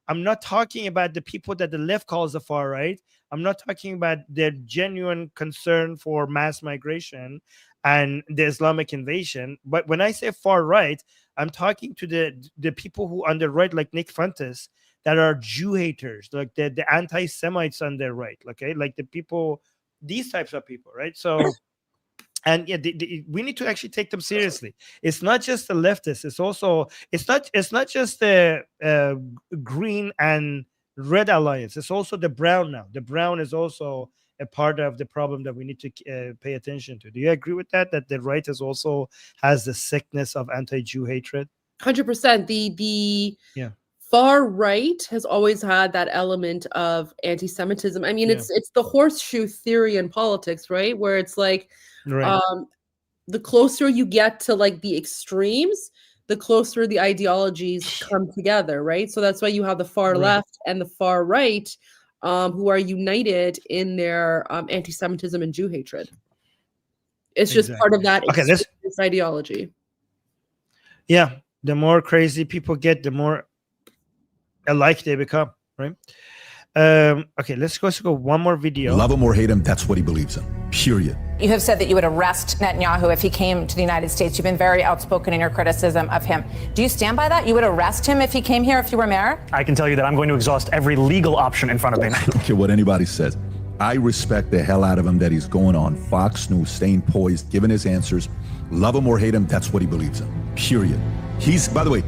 I'm not talking about the people that the left calls the far right. I'm not talking about their genuine concern for mass migration and the Islamic invasion. But when I say far right, I'm talking to the people who on the right, like Nick Fuentes, that are Jew haters, like the anti-Semites on their right, okay? Like the people, these types of people, right? So, and yeah, we need to actually take them seriously. It's not just the leftists. It's not just the green and red alliance. It's also the brown now. The brown is also a part of the problem that we need to pay attention to. Do you agree with that? That the right is also has the sickness of anti-Jew hatred? 100%. The far right has always had that element of anti-Semitism. I mean, it's the horseshoe theory in politics, right? Where it's the closer you get to the extremes, the closer the ideologies come together, right? So that's why you have the far left and the far right, who are united in their anti-Semitism and Jew hatred. It's just part of that extremist ideology. Yeah, the more crazy people get, the more alike they become, right? Okay, let's go one more video. Love him or hate him, that's what he believes in. Period. You have said that you would arrest Netanyahu if he came to the United States. You've been very outspoken in your criticism of him. Do you stand by that? You would arrest him if he came here, if you were mayor? I can tell you that I'm going to exhaust every legal option in front of me. I don't care what anybody says. I respect the hell out of him that he's going on Fox News, staying poised, giving his answers. Love him or hate him, that's what he believes in. Period. He's, by the way,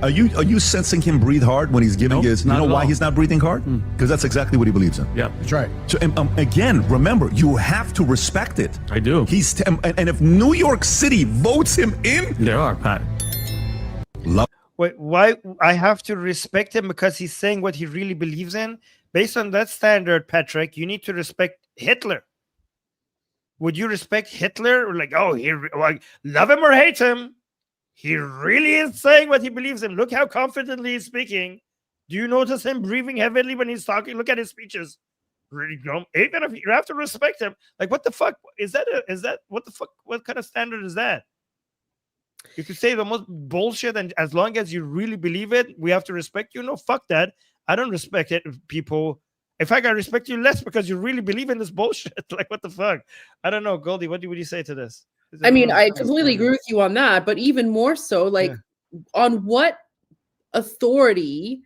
are you sensing him breathe hard when he's giving his, you know why he's not breathing hard? Because that's exactly what he believes in. Yeah, that's right. So again, remember, you have to respect it. I do. He's, and if New York City votes him in. There are, Pat. Love. Wait, why I have to respect him because he's saying what he really believes in? Based on that standard, Patrick, you need to respect Hitler. Would you respect Hitler? Or like, oh, like, love him or hate him, he really is saying what he believes in. Look how confidently he's speaking. Do you notice him breathing heavily when he's talking? Look at his speeches. Really, even if you have to respect him, like, what the fuck is that? What the fuck? What kind of standard is that? You could say the most bullshit, and as long as you really believe it, we have to respect you. No, fuck that. I don't respect it, people. In fact, I respect you less because you really believe in this bullshit. Like, what the fuck? I don't know, Goldie. What would you say to this? I mean, I completely agree with you on that, but even more so, like, on what authority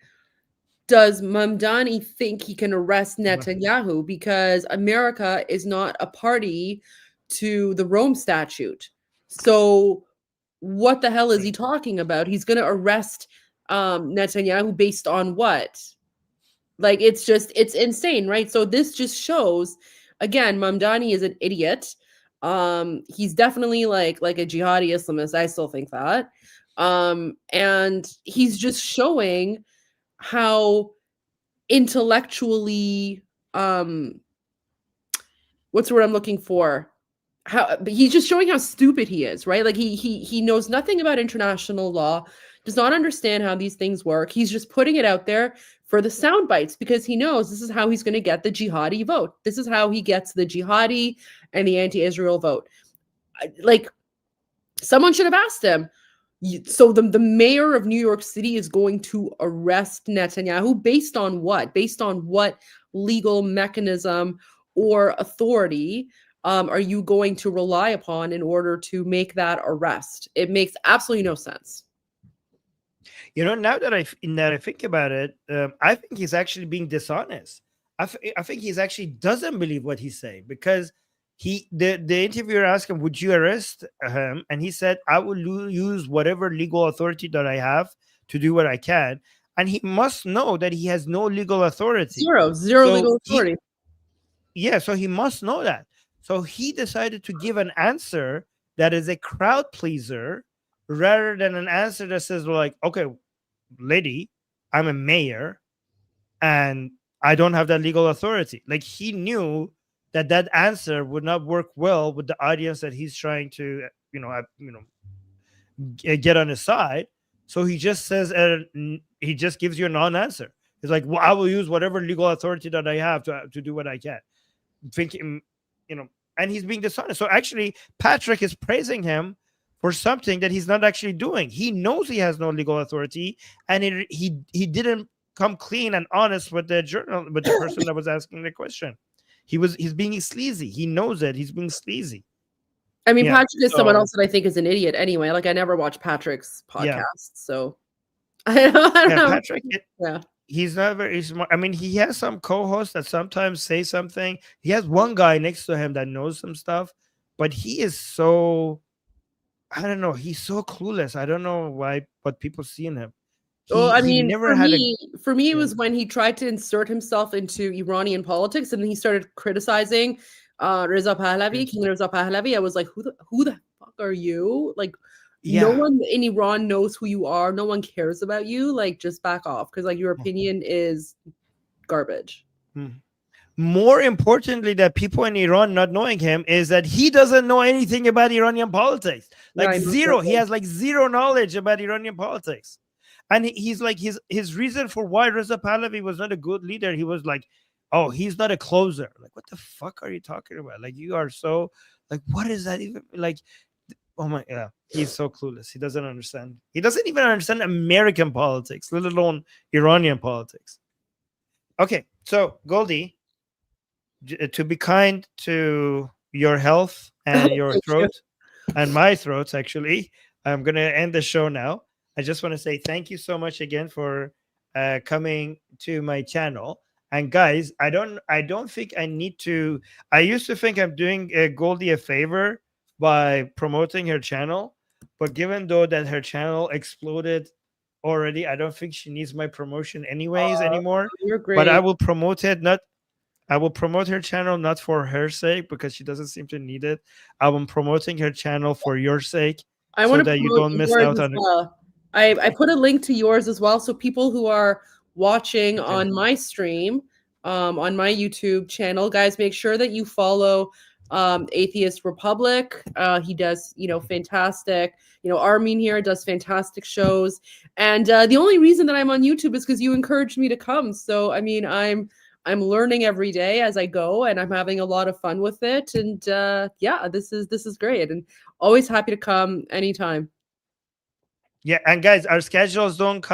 does Mamdani think he can arrest Netanyahu? Because America is not a party to the Rome Statute. So what the hell is he talking about? He's going to arrest Netanyahu based on what? Like, it's insane, right? So this just shows, again, Mamdani is an idiot. He's definitely like a jihadi Islamist. I still think that. And he's just showing how intellectually, what's the word I'm looking for? He's just showing how stupid he is, right? Like he knows nothing about international law, does not understand how these things work. He's just putting it out there for the sound bites because he knows this is how he's going to get the jihadi vote. This is how he gets the jihadi and the anti-Israel vote. Like, someone should have asked him. So the mayor of New York City is going to arrest Netanyahu based on what? Based on what legal mechanism or authority are you going to rely upon in order to make that arrest? It makes absolutely no sense. You know, now that I think about it, I think he's actually being dishonest. I think he's actually doesn't believe what he's saying because the interviewer asked him, "Would you arrest him?" And he said, "I will use whatever legal authority that I have to do what I can." And he must know that he has no legal authority. Zero legal authority. So he must know that. So he decided to give an answer that is a crowd pleaser rather than an answer that says, like, okay, lady, I'm a mayor and I don't have that legal authority. Like, he knew that answer would not work well with the audience that he's trying to, get on his side. So he just says, he just gives you a non-answer. He's like, well, I will use whatever legal authority that I have to do what I can. Thinking, and he's being dishonest. So actually, Patrick is praising him for something that he's not actually doing. He knows he has no legal authority, and he didn't come clean and honest with the person that was asking the question. He's being sleazy. He knows it. He's being sleazy. I mean, Patrick is someone else that I think is an idiot anyway. Like, I never watch Patrick's podcast, so I don't know. Patrick, he's not very smart. I mean, he has some co-hosts that sometimes say something. He has one guy next to him that knows some stuff, but he is so, I don't know. He's so clueless. I don't know what people see in him. I mean, for me, it was when he tried to insert himself into Iranian politics, and then he started criticizing Reza Pahlavi, King Reza Pahlavi. I was like, who the fuck are you? Like, no one in Iran knows who you are. No one cares about you. Like, just back off, because like your opinion is garbage. More importantly, that people in Iran not knowing him is that he doesn't know anything about Iranian politics. Like, zero. He has like zero knowledge about Iranian politics. And he's like, his reason for why Reza Pahlavi was not a good leader, he was like, oh, he's not a closer. Like, what the fuck are you talking about? Like, you are so, like, what is that even? Like, Oh my, yeah, he's so clueless. He doesn't understand. He doesn't even understand American politics, let alone Iranian politics. Okay, so Goldie, to be kind to your health and your throat and my throats, actually, I'm gonna end the show now. I just want to say thank you so much again for coming to my channel. And guys, I don't think I need to. I used to think I'm doing Goldie a favor by promoting her channel, but given though that her channel exploded already, I don't think she needs my promotion anyways anymore. You're great. But I will promote it. I will promote her channel not for her sake because she doesn't seem to need it. I'm promoting her channel for your sake, so that you don't miss out on it. I put a link to yours as well, so people who are watching on my stream, on my YouTube channel, guys, make sure that you follow Atheist Republic. He does, fantastic. Armin here does fantastic shows, and the only reason that I'm on YouTube is because you encouraged me to come. So I mean, I'm learning every day as I go, and I'm having a lot of fun with it. And yeah, this is great, and always happy to come anytime. Yeah, and guys, our schedules don't.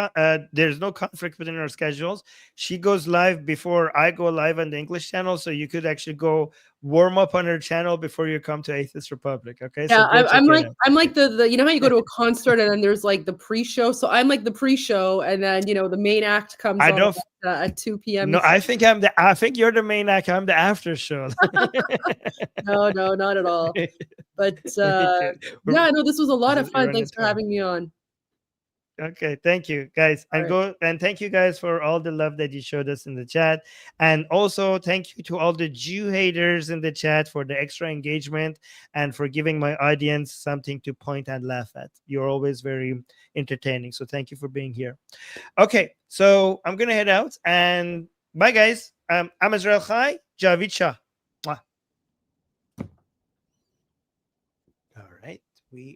There's no conflict within our schedules. She goes live before I go live on the English channel, so you could actually go warm up on her channel before you come to Atheist Republic. Okay. Yeah, so I'm like the how you go to a concert and then there's like the pre-show. So I'm like the pre-show, and then the main act comes on at 2 p.m. No, I think you're the main act. I'm the after show. No, not at all. But yeah, no, this was a lot of fun. Thanks for having me on. Okay, thank you guys, and thank you guys for all the love that you showed us in the chat, and also thank you to all the Jew haters in the chat for the extra engagement and for giving my audience something to point and laugh at. You're always very entertaining, so thank you for being here. Okay, so I'm gonna head out, and bye guys. I'm Israel Chai, Javid Shah. Mwah. All right, we